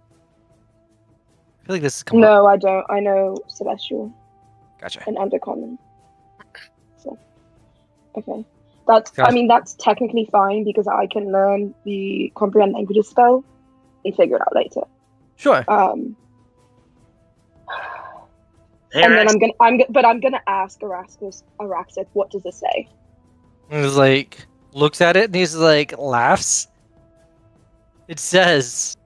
I feel like this is coming up. No, I don't. I know Celestial Gotcha. and Undercommon. So, okay. That's technically fine because I can learn the Comprehend Languages spell and figure it out later. Sure. Hey, And Rex. then I'm gonna ask Araxis, what does it say? And he's like, looks at it and he's like, laughs. It says,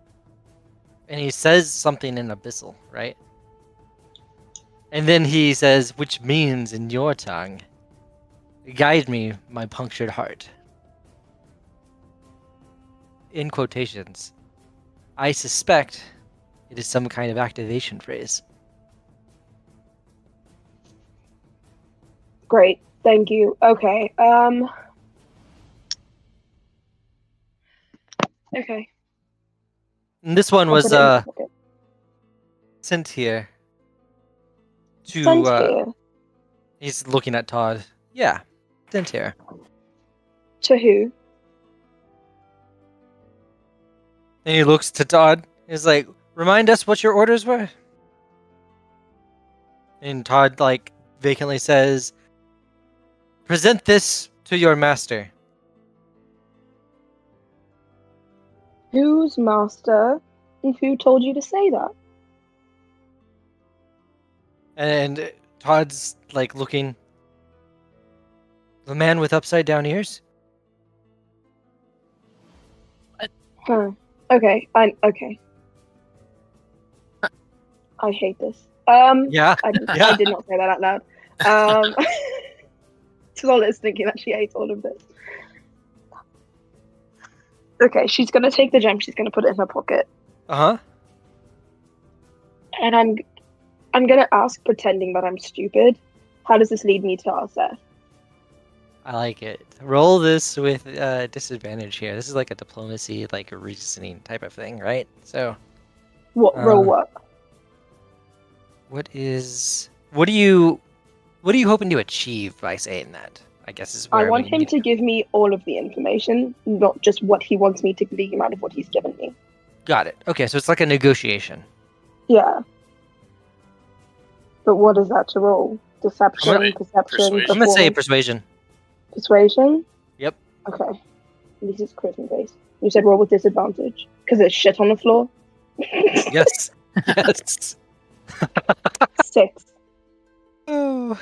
and he says something in Abyssal, right? And then he says, which means in your tongue, guide me, my punctured heart. In quotations, I suspect it is some kind of activation phrase. Great, thank you. Okay. Okay. And this one I'll was put it in my pocket. sent here to Sent here. He's looking at Todd. Yeah, sent here. To who? And he looks to Todd. He's like, remind us what your orders were. And Todd like vacantly says, present this to your master. Whose master? And who told you to say that? And Todd's like looking. The man with upside down ears? Huh. Okay. Okay. I hate this. Yeah. I did not say that out loud. Zola is thinking that she ate all of this. Okay, she's gonna take the gem. She's gonna put it in her pocket, Uh-huh. and I'm gonna ask, pretending that I'm stupid. How does this lead me to Arthur? I like it. Roll this with disadvantage here. This is like a diplomacy, like a reasoning type of thing, right? So What roll what? what are you hoping to achieve by saying that? I guess is where I want him to give me all of the information, not just what he wants me to glean out of what he's given me. Got it. Okay, so it's like a negotiation. Yeah. But what is that to roll? Deception, perception, Persuasion. I'm gonna say persuasion. persuasion? Yep. Okay. At least it's charisma based. You said roll with disadvantage because there's shit on the floor. Yes. Yes. 6. Oh.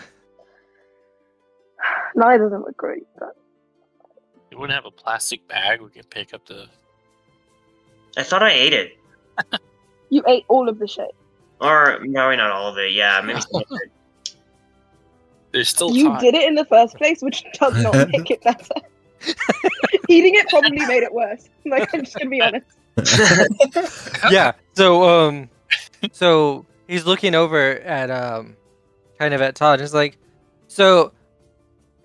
Neither of them are great, but You wouldn't have a plastic bag we could pick up the. I thought I ate it. you ate all of the shit. Or, no, not all of it. Yeah, maybe some of it. There's still You time. did it in the first place, which does not make it better. Eating it probably made it worse. Like, I'm just gonna be honest. Yeah. So he's looking over at kind of at Todd. He's like, so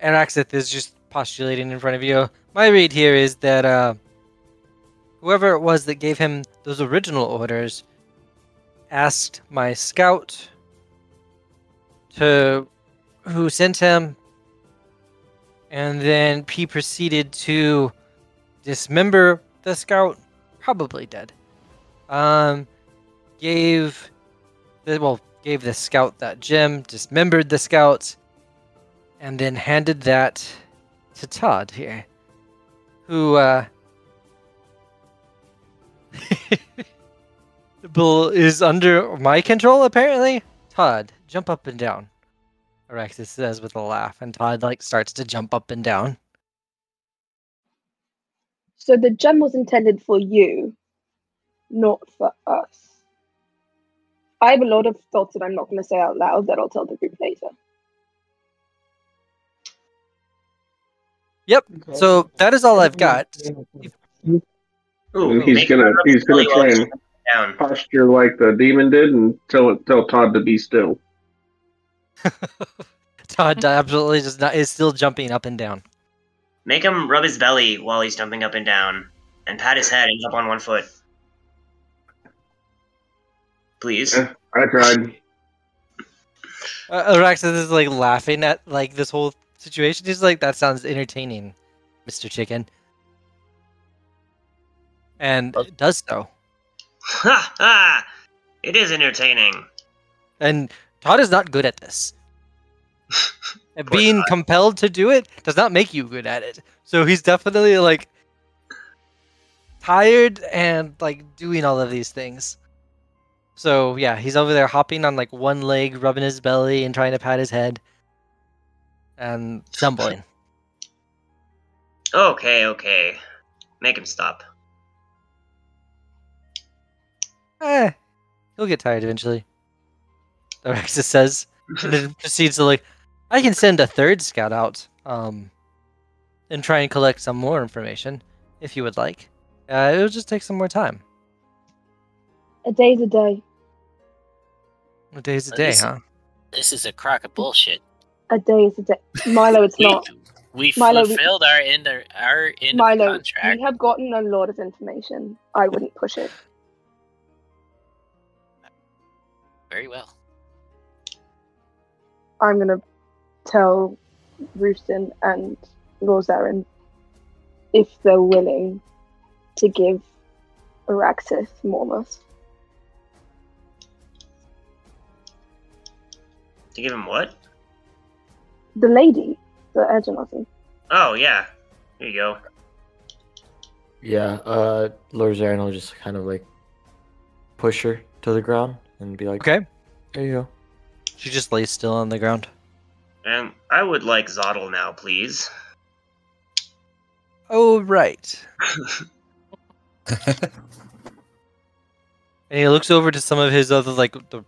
Araxith is just postulating in front of you. My read here is that whoever it was that gave him those original orders asked my scout who sent him, and then he proceeded to dismember the scout, probably dead. Gave the scout that gem, dismembered the scout, and then handed that to Todd here, who is under my control apparently. Todd, jump up and down. Araxis says with a laugh, and Todd starts to jump up and down. So the gem was intended for you, not for us. I have a lot of thoughts that I'm not going to say out loud that I'll tell the group later. Yep. So that is all I've got. Ooh, And he's make gonna sure try while he's and down. posture like the demon did and tell Todd to be still. Todd absolutely is still jumping up and down. Make him rub his belly while he's jumping up and down, and pat his head and jump on one foot. Please. Yeah, I tried. Araxis is laughing at this whole situation. He's like, that sounds entertaining, Mr. Chicken. And it does so. Ha ha! It is entertaining. And Todd is not good at this. And course being not. compelled to do it does not make you good at it. So he's definitely tired and doing all of these things. So yeah, he's over there hopping on one leg, rubbing his belly and trying to pat his head. And stumbling. Okay. Make him stop. He'll get tired eventually. Araxis says, and then proceeds to I can send a third scout out, and try and collect some more information, if you would like. It'll just take some more time. A day's a day. A day's a day, huh? This is a crock of bullshit. A day is a day. Mylo, it's not. We Mylo, fulfilled our end of Mylo, contract. we have gotten a lot of information. I wouldn't push it. Very well. I'm going to tell Roosten and Lorzaren if they're willing to give Araxith Morgoth. To give him what? The lady, the Edgenazi. Oh, yeah. Here you go. Yeah, Lorzaren will just kind of push her to the ground and be like, Okay. there you go. She just lays still on the ground. And I would like Zottel now, please. Oh, right. And he looks over to some of his other, the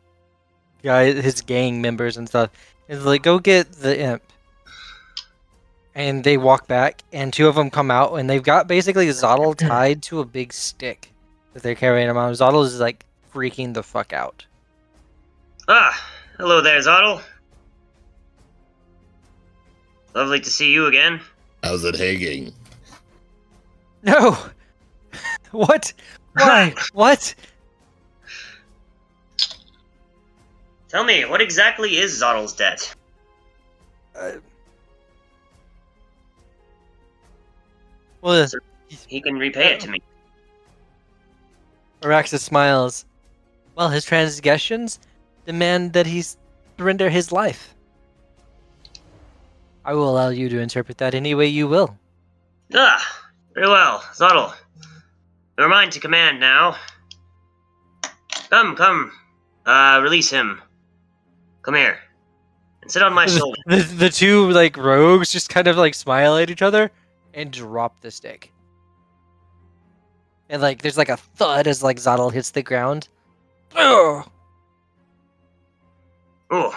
guy, his gang members and stuff. Is like, go get the imp. And they walk back, and two of them come out, and they've got basically Zottle tied to a big stick that they're carrying him on. Zottle is like freaking the fuck out. Ah, hello there, Zottle. Lovely to see you again. How's it hanging? No! What? Why? What? Tell me, what exactly is Zottle's debt? Well, He can repay it to me. Araxis smiles. Well, his transgressions demand that he surrender his life. I will allow you to interpret that any way you will. Ah, very well. Zottle, you're mine to command now. Come. Release him. Come here. And sit on my shoulder. The two, like, rogues just kind of, like, smile at each other and drop the stick. And, like, there's, like, a thud as, like, Zottle hits the ground. Ugh! Ooh.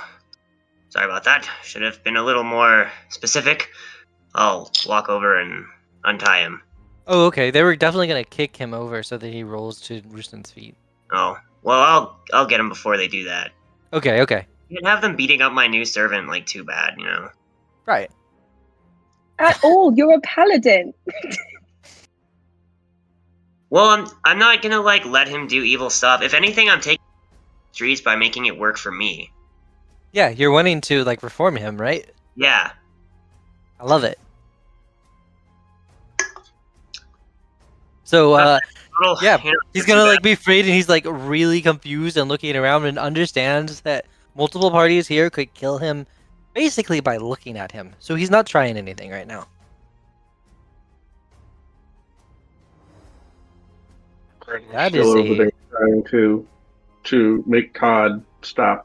Sorry about that. Should have been a little more specific. I'll walk over and untie him. Oh, okay. They were definitely going to kick him over so that he rolls to Roosten's feet. Oh. Well, I'll get him before they do that. Okay. You can have them beating up my new servant, like, too bad, you know? Right. At all, you're a paladin. Well, I'm not gonna, like, let him do evil stuff. If anything, I'm taking the streets by making it work for me. Yeah, you're wanting to, like, reform him, right? Yeah. I love it. So, yeah, he's gonna, like, be afraid, and he's, like, really confused and looking around and understands that multiple parties here could kill him basically by looking at him. So he's not trying anything right now. That is Still over there trying to make Todd stop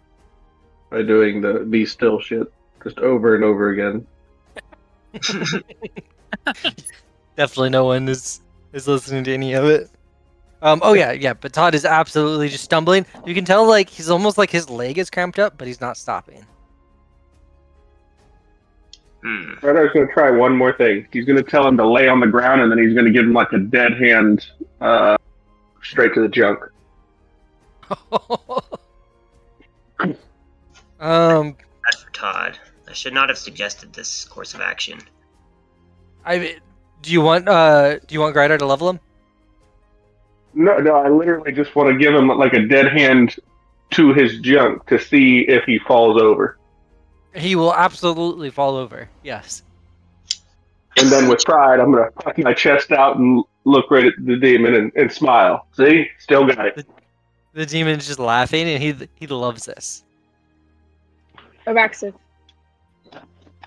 by doing the be still shit just over and over again. Definitely no one is listening to any of it. Oh yeah, but Todd is absolutely just stumbling. You can tell, like, he's almost like his leg is cramped up, but he's not stopping. Grydar going to try one more thing. He's going to tell him to lay on the ground, and then he's going to give him like a dead hand straight to the junk. Bad for Todd. I should not have suggested this course of action. Do you want Grydar to level him? No, I literally just want to give him like a dead hand to his junk to see if he falls over. He will absolutely fall over. Yes. And then with pride, I'm going to puff my chest out and look right at the demon and smile. See? Still got it. The demon's just laughing, and he loves this. Araxis,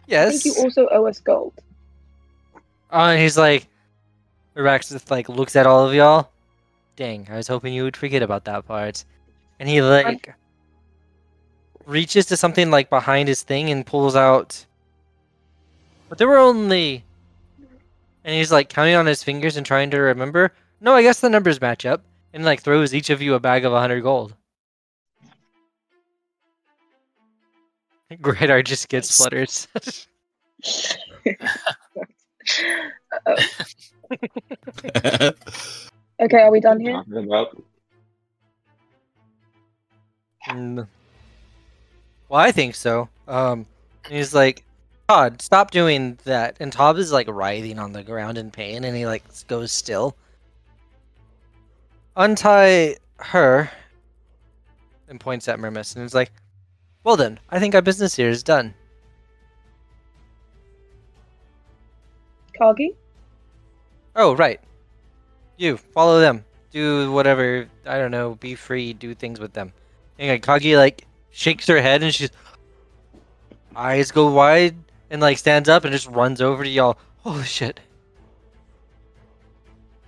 Yes. I think you also owe us gold. And he's like, Araxis, like, looks at all of y'all. Dang, I was hoping you would forget about that part. And he, like, reaches to something, like, behind his thing and pulls out. But there were only... And he's, like, counting on his fingers and trying to remember. No, I guess the numbers match up. And, like, throws each of you a bag of 100 gold. Grydar just gets flutters. Okay, are we done here? Well, I think so. He's like, Todd, stop doing that. And Todd is, like, writhing on the ground in pain, and he, like, goes still. Untie her, and points at Mermis, and he's like, well then, I think our business here is done. Kagi? Oh, right. You, follow them. Do whatever, I don't know, be free, do things with them. And like, Kagi, like, shakes her head, and she's... eyes go wide, and, like, stands up and just runs over to y'all. Holy shit.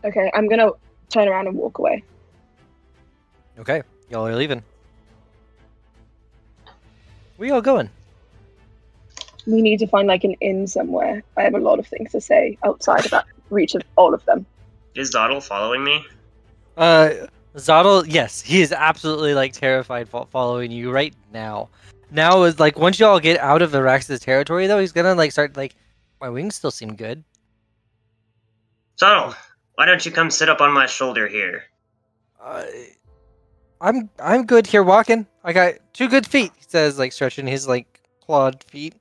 Okay, I'm gonna turn around and walk away. Okay, y'all are leaving. Where y'all going? We need to find, like, an inn somewhere. I have a lot of things to say outside of that reach of all of them. Is Zottle following me? Zottel, yes, he is absolutely like terrified following you right now. Now is like once y'all get out of Arax's territory, though, he's gonna like start like, my wings still seem good. Subtle, why don't you come sit up on my shoulder here? I'm good here walking. I got 2 good feet. He says, like stretching his like clawed feet.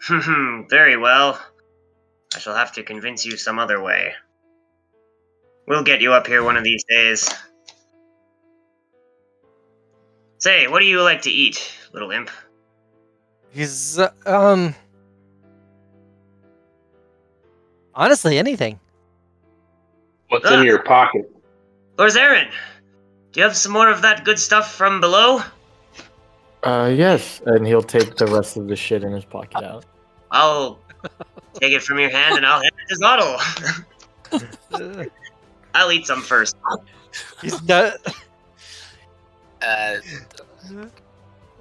Very well. I shall have to convince you some other way. We'll get you up here one of these days. Say, what do you like to eat, little imp? He's honestly anything. What's in your pocket? Lorzaren, do you have some more of that good stuff from below? Yes, and he'll take the rest of the shit in his pocket out. I'll take it from your hand and I'll hand it to Zottle. I'll eat some first. He's not.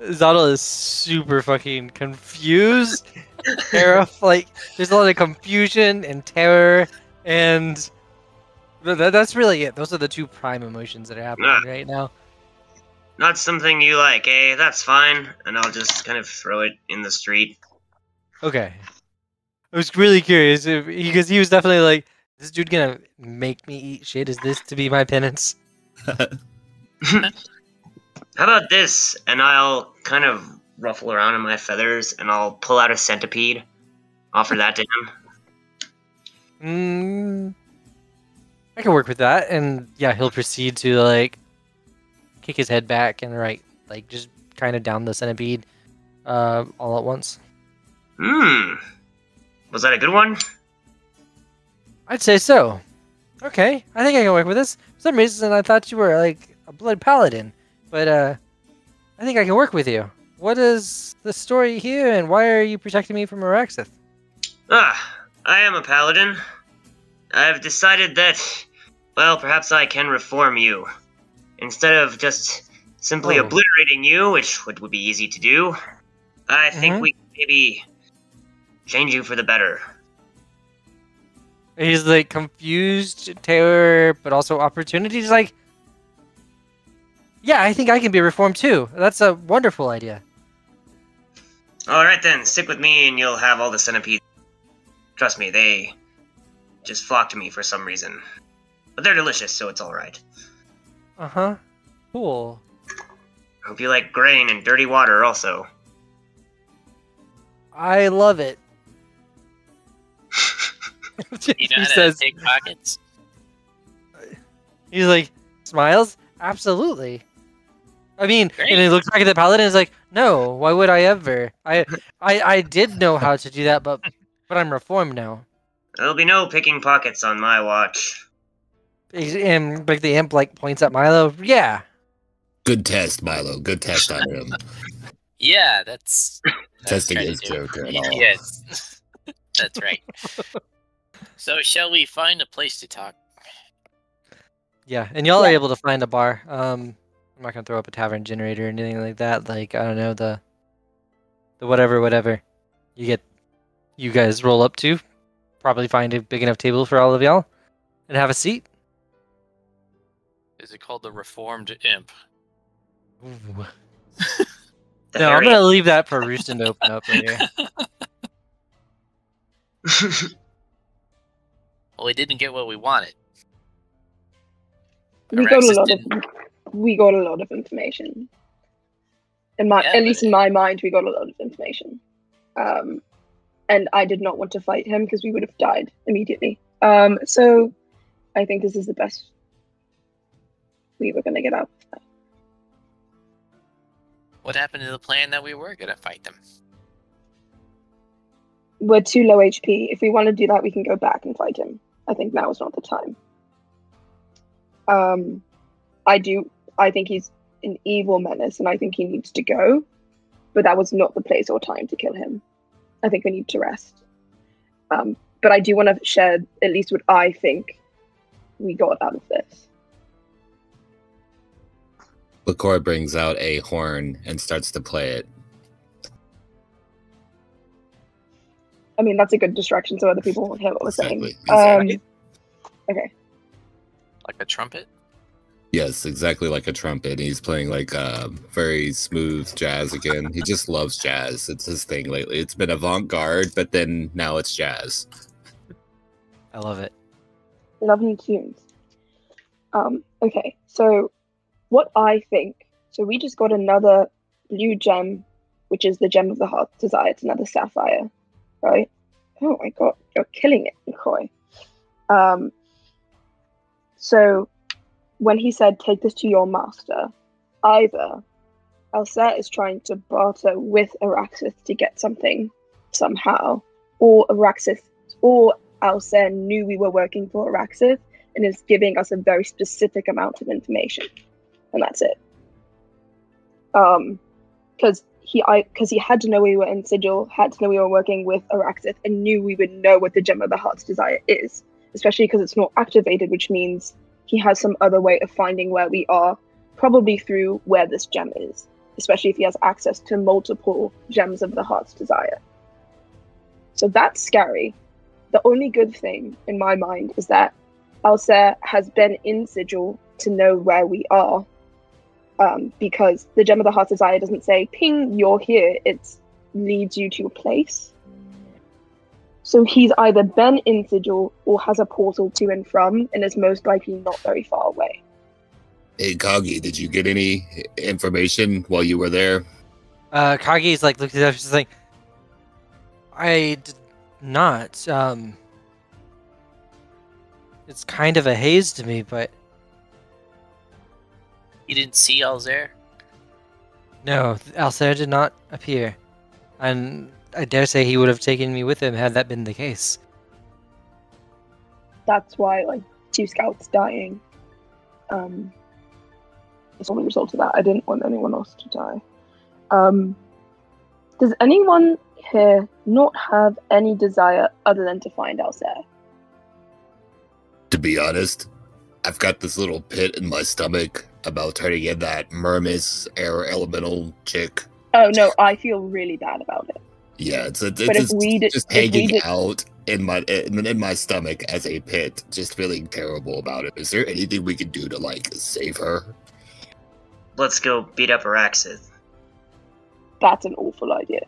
Zottle is super fucking confused. Like, there's a lot of confusion and terror, and that's really it. Those are the 2 prime emotions that are happening right now. Not something you like, eh? That's fine. And I'll just kind of throw it in the street. Okay. I was really curious because he was definitely like, this dude gonna make me eat shit? Is this to be my penance? How about this? And I'll kind of ruffle around in my feathers and I'll pull out a centipede. Offer that to him. I can work with that. And yeah, he'll proceed to like kick his head back and like just kind of down the centipede all at once. Was that a good one? I'd say so. Okay, I think I can work with this. For some reason, I thought you were like a blood paladin, but I think I can work with you. What is the story here, and why are you protecting me from Araxith? I am a paladin. I've decided that, well, perhaps I can reform you. Instead of just simply obliterating you, which would be easy to do, I think we can maybe change you for the better. He's like confused, terror, but also opportunities. Like, yeah, I think I can be reformed too. That's a wonderful idea. Alright then, stick with me and you'll have all the centipedes. Trust me, they just flock to me for some reason. But they're delicious, so it's alright. Uh-huh. Cool. I hope you like grain and dirty water also. I love it. You know how to take pockets? He's like, smiles? Absolutely. I mean, Great. And he looks back at the paladin and is like, no, why would I ever? I did know how to do that, but I'm reformed now. There'll be no picking pockets on my watch. And like the imp like points at Mylo. Yeah. Good test, Mylo. Good test on him. Yeah, that's Testing trying his to do it. character and all. Yes, that's right. So, shall we find a place to talk? Yeah, and y'all are able to find a bar. I'm not gonna throw up a tavern generator or anything like that. Like, I don't know, the whatever. You guys roll up to. Probably find a big enough table for all of y'all. And have a seat. Is it called the Reformed Imp? Ooh. No, I'm gonna leave that for Roosten to open up later. Well, we didn't get what we wanted. We got a lot of information. At least in my mind, we got a lot of information. And I did not want to fight him because we would have died immediately. So I think this is the best we were going to get out of that. What happened to the plan that we were going to fight them? We're too low HP. If we want to do that, we can go back and fight him. I think now is not the time. I think he's an evil menace, and I think he needs to go. But that was not the place or time to kill him. I think we need to rest. But I do want to share at least what I think we got out of this. Lakor brings out a horn and starts to play it. I mean, that's a good distraction so other people won't hear what we're saying. Exactly. Okay. Like a trumpet? Yes, exactly like a trumpet. He's playing like very smooth jazz again. He just loves jazz. It's his thing lately. It's been avant-garde, but then now it's jazz. I love it. Lovely tunes. Okay, so what I think, so we just got another blue gem, which is the gem of the heart's desire. It's another sapphire, right? Oh my god, you're killing it, McCoy. So when he said, take this to your master, either Alcet is trying to barter with Araxith to get something somehow, or Alcet knew we were working for Araxith and is giving us a very specific amount of information, and that's it. Because he had to know we were in Sigil, had to know we were working with Araxith, and knew we would know what the Gem of the Heart's Desire is, especially because it's not activated, which means he has some other way of finding where we are, probably through where this gem is, especially if he has access to multiple Gems of the Heart's Desire. So that's scary. The only good thing in my mind is that Alcet has been in Sigil to know where we are, because the Gem of the Heart's Desire doesn't say, ping, you're here, it leads you to a place. So he's either been in Sigil or has a portal to and from, and is most likely not very far away. Hey, Kagi, did you get any information while you were there? Kagi's like looking at us, she's like, I did not. It's kind of a haze to me, but You didn't see Alzair? no, Alcet did not appear, and I dare say he would have taken me with him had that been the case. That's why, like, 2 scouts dying. It's only a result of that. I didn't want anyone else to die. Does anyone here not have any desire other than to find Alcet? To be honest, I've got this little pit in my stomach about turning in that Mermis air elemental chick. Oh no, I feel really bad about it. Yeah, it's if hanging out in my stomach as a pit, just feeling terrible about it. Is there anything we can do to like save her? Let's go beat up Araxith. That's an awful idea.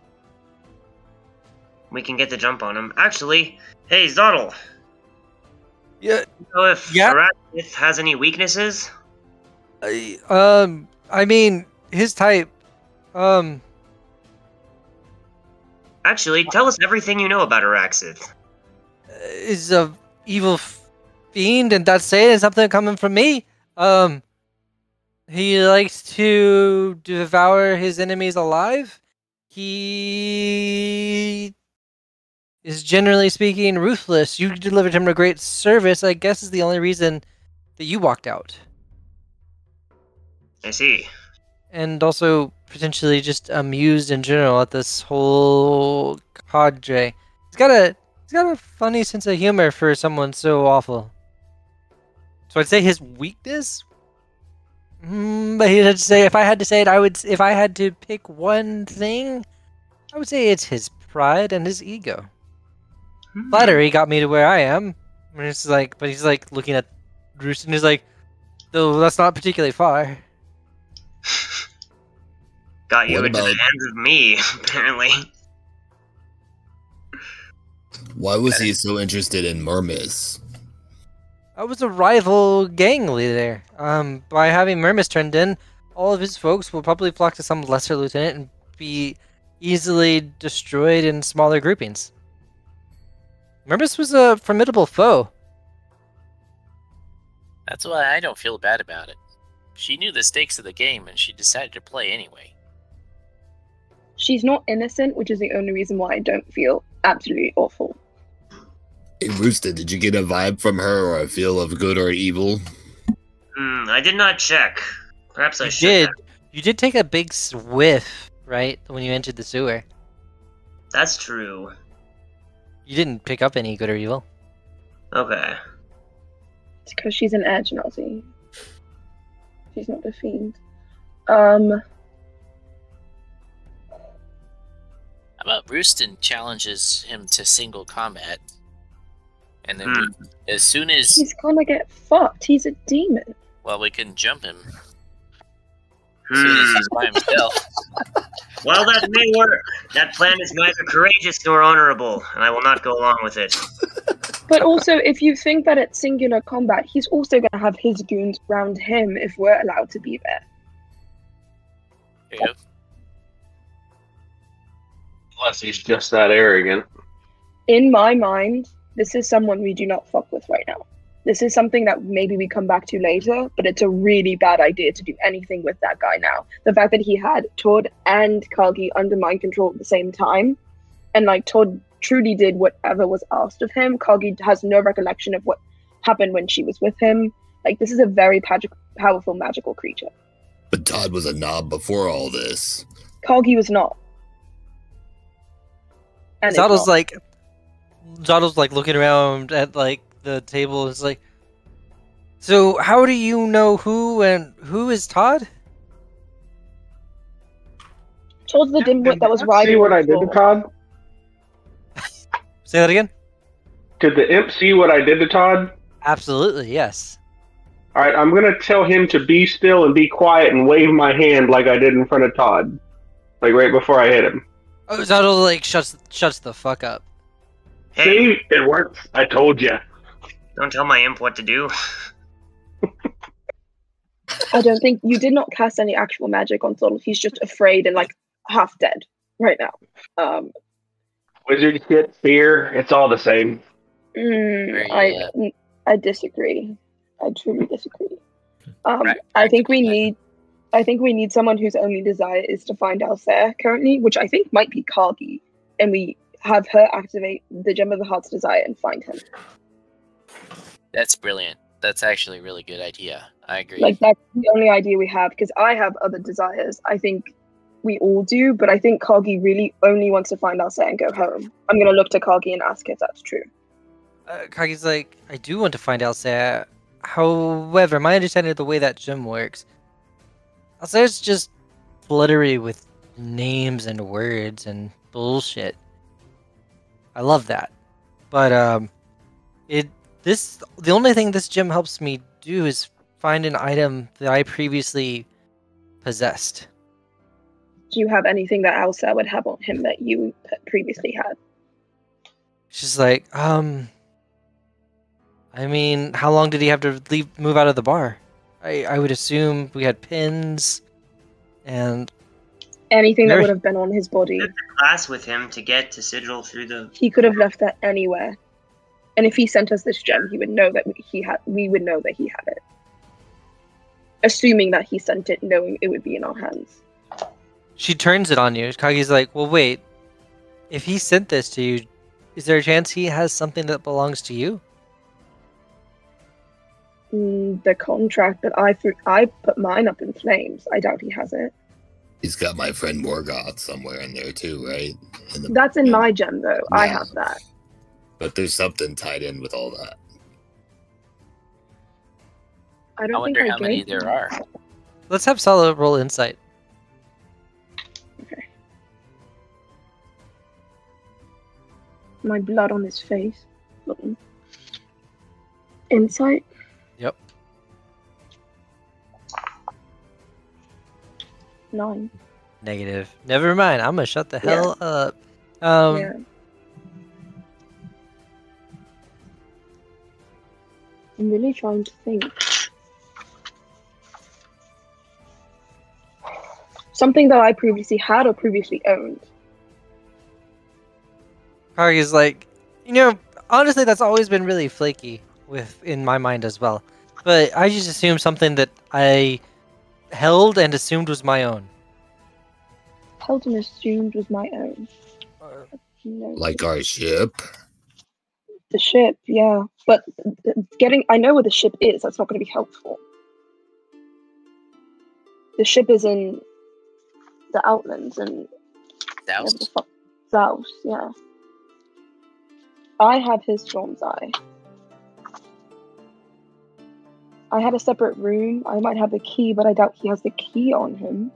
We can get the jump on him. Actually, hey, Zottle. Yeah. You know if Araxith has any weaknesses? I mean, his type, Actually, tell us everything you know about Araxith. is a evil fiend, and that's saying something coming from me. He likes to devour his enemies alive. He is, generally speaking, ruthless. You delivered him a great service, I guess is the only reason that you walked out. I see. And also potentially just amused in general at this whole cadre. He's got a funny sense of humor for someone so awful. So I'd say his weakness. But he had to say, if I had to say it, if I had to pick one thing, I would say it's his pride and his ego. Flattery got me to where I am. And it's like, but he's like looking at Roosten. He's like, though that's not particularly far. Got you What into the about- hands of me, apparently. Why was he so interested in Mermis? I was a rival gang leader. By having Mermis turned in, all of his folks will probably flock to some lesser lieutenant and be easily destroyed in smaller groupings. Mermis was a formidable foe. That's why I don't feel bad about it. She knew the stakes of the game and she decided to play anyway. She's not innocent, which is the only reason why I don't feel absolutely awful. Hey, Rooster, did you get a vibe from her or a feel of good or evil? I did not check. Perhaps I You should did. have. You did take a big whiff, right, when you entered the sewer. That's true. You didn't pick up any good or evil. Okay. It's because she's an edge Nazi. She's not a fiend. How about Roosten challenges him to single combat, and then as soon as he's gonna get fucked. He's a demon. Well, we can jump him. As soon as he's by himself. Well, that may work. That plan is neither courageous nor honorable, and I will not go along with it. But also, if you think that it's singular combat, he's also going to have his goons around him if we're allowed to be there. Yep. Unless he's just that arrogant. In my mind, this is someone we do not fuck with right now. This is something that maybe we come back to later, but it's a really bad idea to do anything with that guy now. The fact that he had Todd and Kagi under mind control at the same time, and like Todd truly did whatever was asked of him. Kagi has no recollection of what happened when she was with him. Like, this is a very powerful magical creature. But Todd was a knob before all this. Kagi was not. And Zato's like looking around at like the table and is like, so how do you know who and who is Todd? Todd's the dimwit that was riding. See what I did to Todd? Say that again? Did the imp see what I did to Todd? Absolutely, yes. Alright, I'm gonna tell him to be still and be quiet and wave my hand like I did in front of Todd. Like right before I hit him. Oh, Zato like shuts the fuck up. Hey, See? It works. I told you. don't tell my imp what to do. I don't think you did not cast any actual magic on Todd. He's just afraid and like half dead right now. Wizard shit, fear, it's all the same. I disagree. I truly disagree. Right, I think we need someone whose only desire is to find Alcere currently, which I think might be Kagi, and we have her activate the Gem of the Heart's desire and find him. That's brilliant. That's actually a really good idea. I agree. Like, that's the only idea we have, because I have other desires. I think we all do, but I think Kagi really only wants to find Alcere and go home. I'm going to look to Kagi and ask if that's true. Kagi's like, I do want to find Alcere. However, my understanding of the way that gem works, Alcere's just fluttery with names and words and bullshit. I love that. But the only thing this gem helps me do is find an item that I previously possessed. Do you have anything that Alcere would have on him that you previously had? She's like, I mean, how long did he have to move out of the bar? I would assume we had pins and anything that would have been on his body. Left the class with him to get to Sigil through the. He could have left that anywhere, and if he sent us this gem, he would know that we would know that he had it. Assuming that he sent it, knowing it would be in our hands. She turns it on you. Kagi's like, well, wait. If he sent this to you, is there a chance he has something that belongs to you? The contract that I put mine up in flames. I doubt he has it. He's got my friend Morgoth somewhere in there too, right? That's in my gem, though. Yeah. I have that. But there's something tied in with all that. I wonder how many there are. Let's have Sala roll insight. Okay. My blood on his face. Insight? Yep. 9. Negative. Never mind. I'm gonna shut the hell up. Yeah. I'm really trying to think. Something that I previously had or previously owned. Kagi's like, honestly, that's always been really flaky in my mind as well. But I just assumed something that I held and assumed was my own. Held and assumed was my own. Like our ship? The ship, yeah. But I know where the ship is. That's not going to be helpful. The ship is in the Outlands and South, yeah. I have his Storm's Eye. I had a separate room. I might have the key, but I doubt he has the key on him.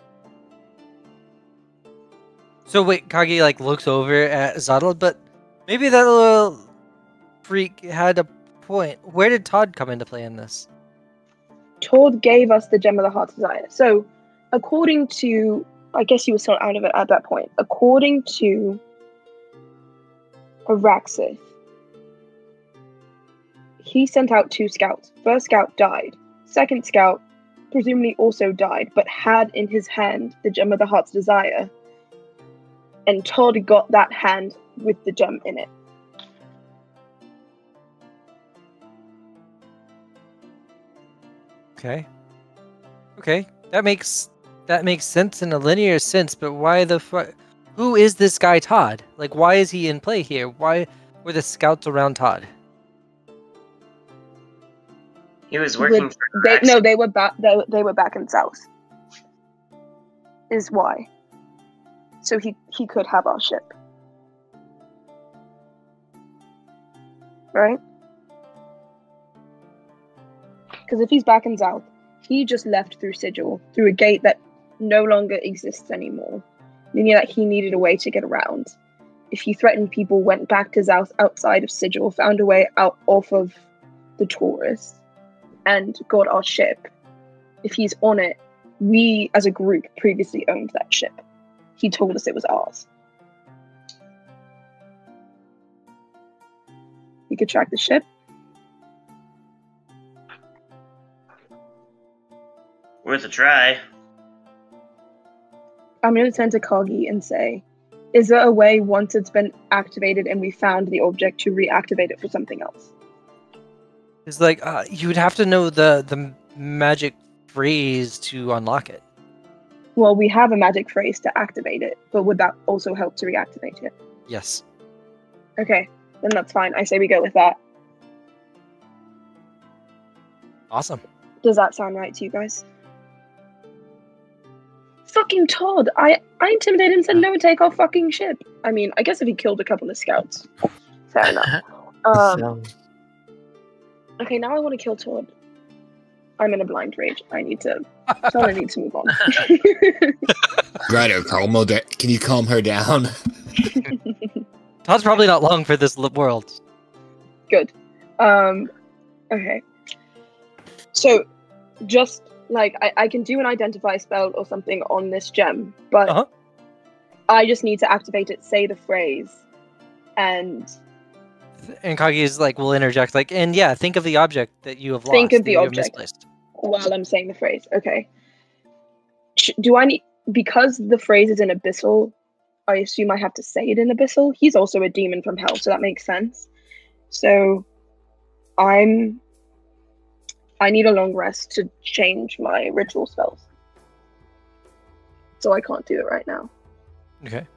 So wait, Kagi looks over at Zadal, but maybe that little freak had a point. Where did Todd come into play in this? Todd gave us the Gem of the Heart's Desire. So, according to, I guess you were still out of it at that point. According to Araxith, he sent out 2 scouts. First scout died. Second scout presumably also died, but had in his hand the Gem of the Heart's Desire. And Todd got that hand with the gem in it. Okay. Okay, that makes sense in a linear sense, but why the fuck? Who is this guy Todd? Like, why is he in play here? Why were the scouts around Todd? He was working for they were back. They were back in South. Is why. So he could have our ship, right? Because if he's back in South, he just left through Sigil, through a gate that no longer exists anymore, meaning that he needed a way to get around. If he threatened people, went back to South outside of Sigil, found a way out off of the Taurus, and got our ship. If he's on it, we as a group previously owned that ship. He told us it was ours. We could track the ship. Worth a try. I'm going to turn to Kagi and say, is there a way once it's been activated and we found the object to reactivate it for something else? It's like, you would have to know the magic phrase to unlock it. Well, we have a magic phrase to activate it, but would that also help to reactivate it? Yes. Okay, then that's fine. I say we go with that. Awesome. Does that sound right to you guys? Fucking Todd! I intimidated him and said no, take our fucking ship. I mean, I guess if he killed a couple of scouts. Fair enough. Okay, now I want to kill Todd. I'm in a blind rage. I need to move on. Grydar, can you calm her down? Todd's probably not long for this world. Good. Okay. So, just like I can do an identify spell or something on this gem, but I just need to activate it, say the phrase, and Kagi's like, will interject, like, and yeah, think of the object that you have lost. Think of the object misplaced. While I'm saying the phrase. Okay. Do I need, because the phrase is in Abyssal, I assume I have to say it in Abyssal? He's also a demon from hell, so that makes sense. So, I need a long rest to change my ritual spells. So I can't do it right now. Okay.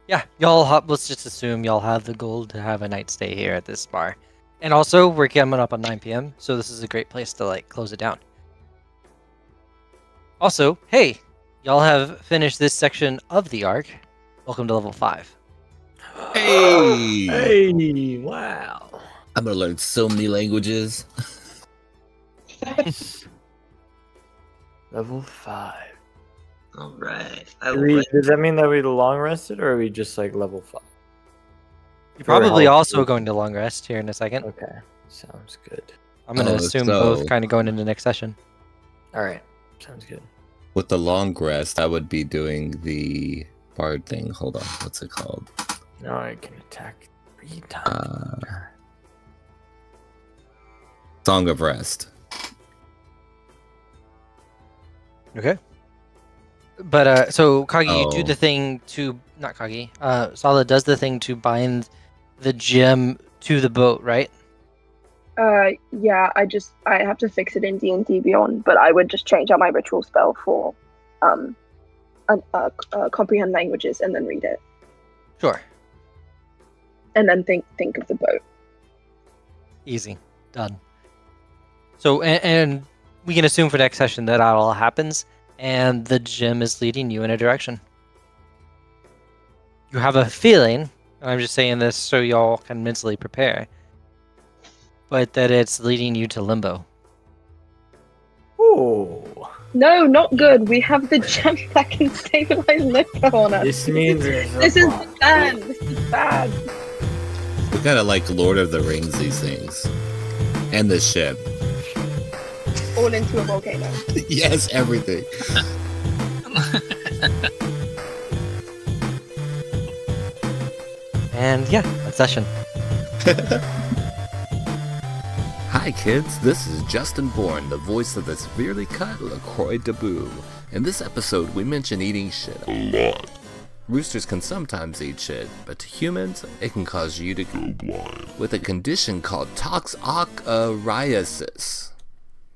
Yeah, let's just assume y'all have the gold to have a night stay here at this bar. And also, we're coming up on 9 p.m., so this is a great place to, like, close it down. Also, hey, y'all have finished this section of the arc. Welcome to level 5. Hey! Hey, wow. I'm gonna learn so many languages. Level 5. Alright. Does that mean that we long rested, or are we just like level 5? You're probably also going to long rest here in a second. Okay, sounds good. I'm going to assume both kind of going into next session. Alright, sounds good. With the long rest, I would be doing the bard thing. Hold on, what's it called? Now I can attack 3 times. Song of Rest. Okay. But, so, Kagi, you do the thing to... Not Kagi. Sala does the thing to bind the gem to the boat, right? Yeah, I have to fix it in D&D Beyond, but I would just change out my ritual spell for, comprehend languages and then read it. Sure. And then think of the boat. Easy. Done. So, and we can assume for next session that all happens, and the gem is leading you in a direction. You have a feeling, and I'm just saying this so y'all can mentally prepare, but that it's leading you to Limbo. Ooh. No, not good. We have the gem that can stabilize Limbo on us. This means this is bad. This is bad. We gotta like Lord of the Rings these things. And the ship. all into a volcano. Yes, everything. And yeah, that's session. Hi kids, this is Justin Bourne, the voice of the severely cut LaCroix Debut. In this episode, we mention eating shit a lot. Roosters can sometimes eat shit, but to humans, it can cause you to go blind with a condition called toxocariasis.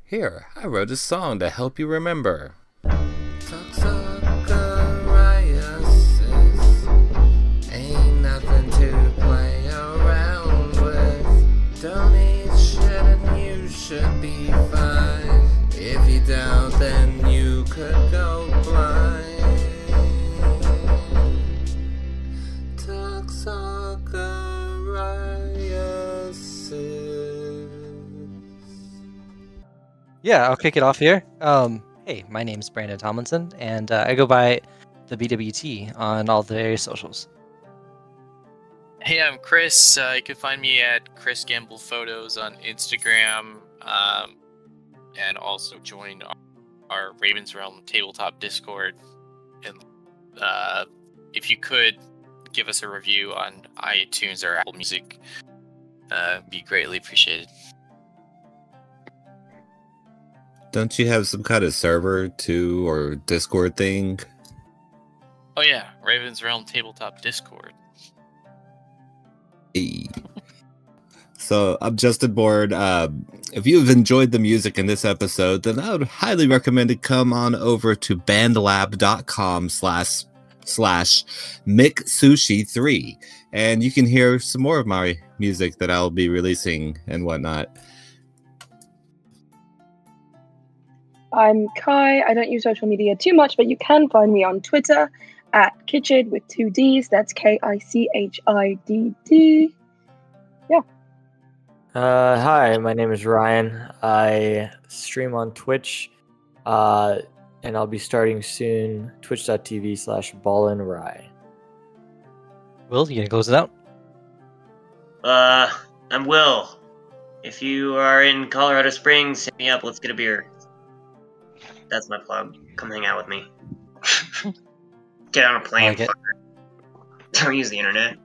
Here, I wrote a song to help you remember. Toxocariasis ain't nothing to play around with. Don't eat shit and you should be fine. If you don't, then you could go blind. Yeah, I'll kick it off here. Hey, my name's Brandon Tomlinson, and I go by the BWT on all the various socials. Hey, I'm Chris. You can find me at Chris Gamble Photos on Instagram, and also join our Ravens Realm Tabletop Discord. And if you could give us a review on iTunes or Apple Music, be greatly appreciated. Don't you have some kind of server too, or Discord thing? Oh yeah, Ravens Realm Tabletop Discord. Hey. So I'm Justin Bourne. If you've enjoyed the music in this episode, then I would highly recommend to come on over to bandlab.com/MickSushi3, and you can hear some more of my music that I'll be releasing and whatnot. I'm Kai. I don't use social media too much, but you can find me on Twitter at Kitchid with 2 Ds. That's KICHIDD. Yeah. Hi, my name is Ryan. I stream on Twitch, and I'll be starting soon. Twitch.tv/ballandrye. Will, you gonna close it out? I'm Will. If you are in Colorado Springs, hit me up. Let's get a beer. That's my plug. Come hang out with me. Get on a plane. I like it. Fucker. Don't use the internet.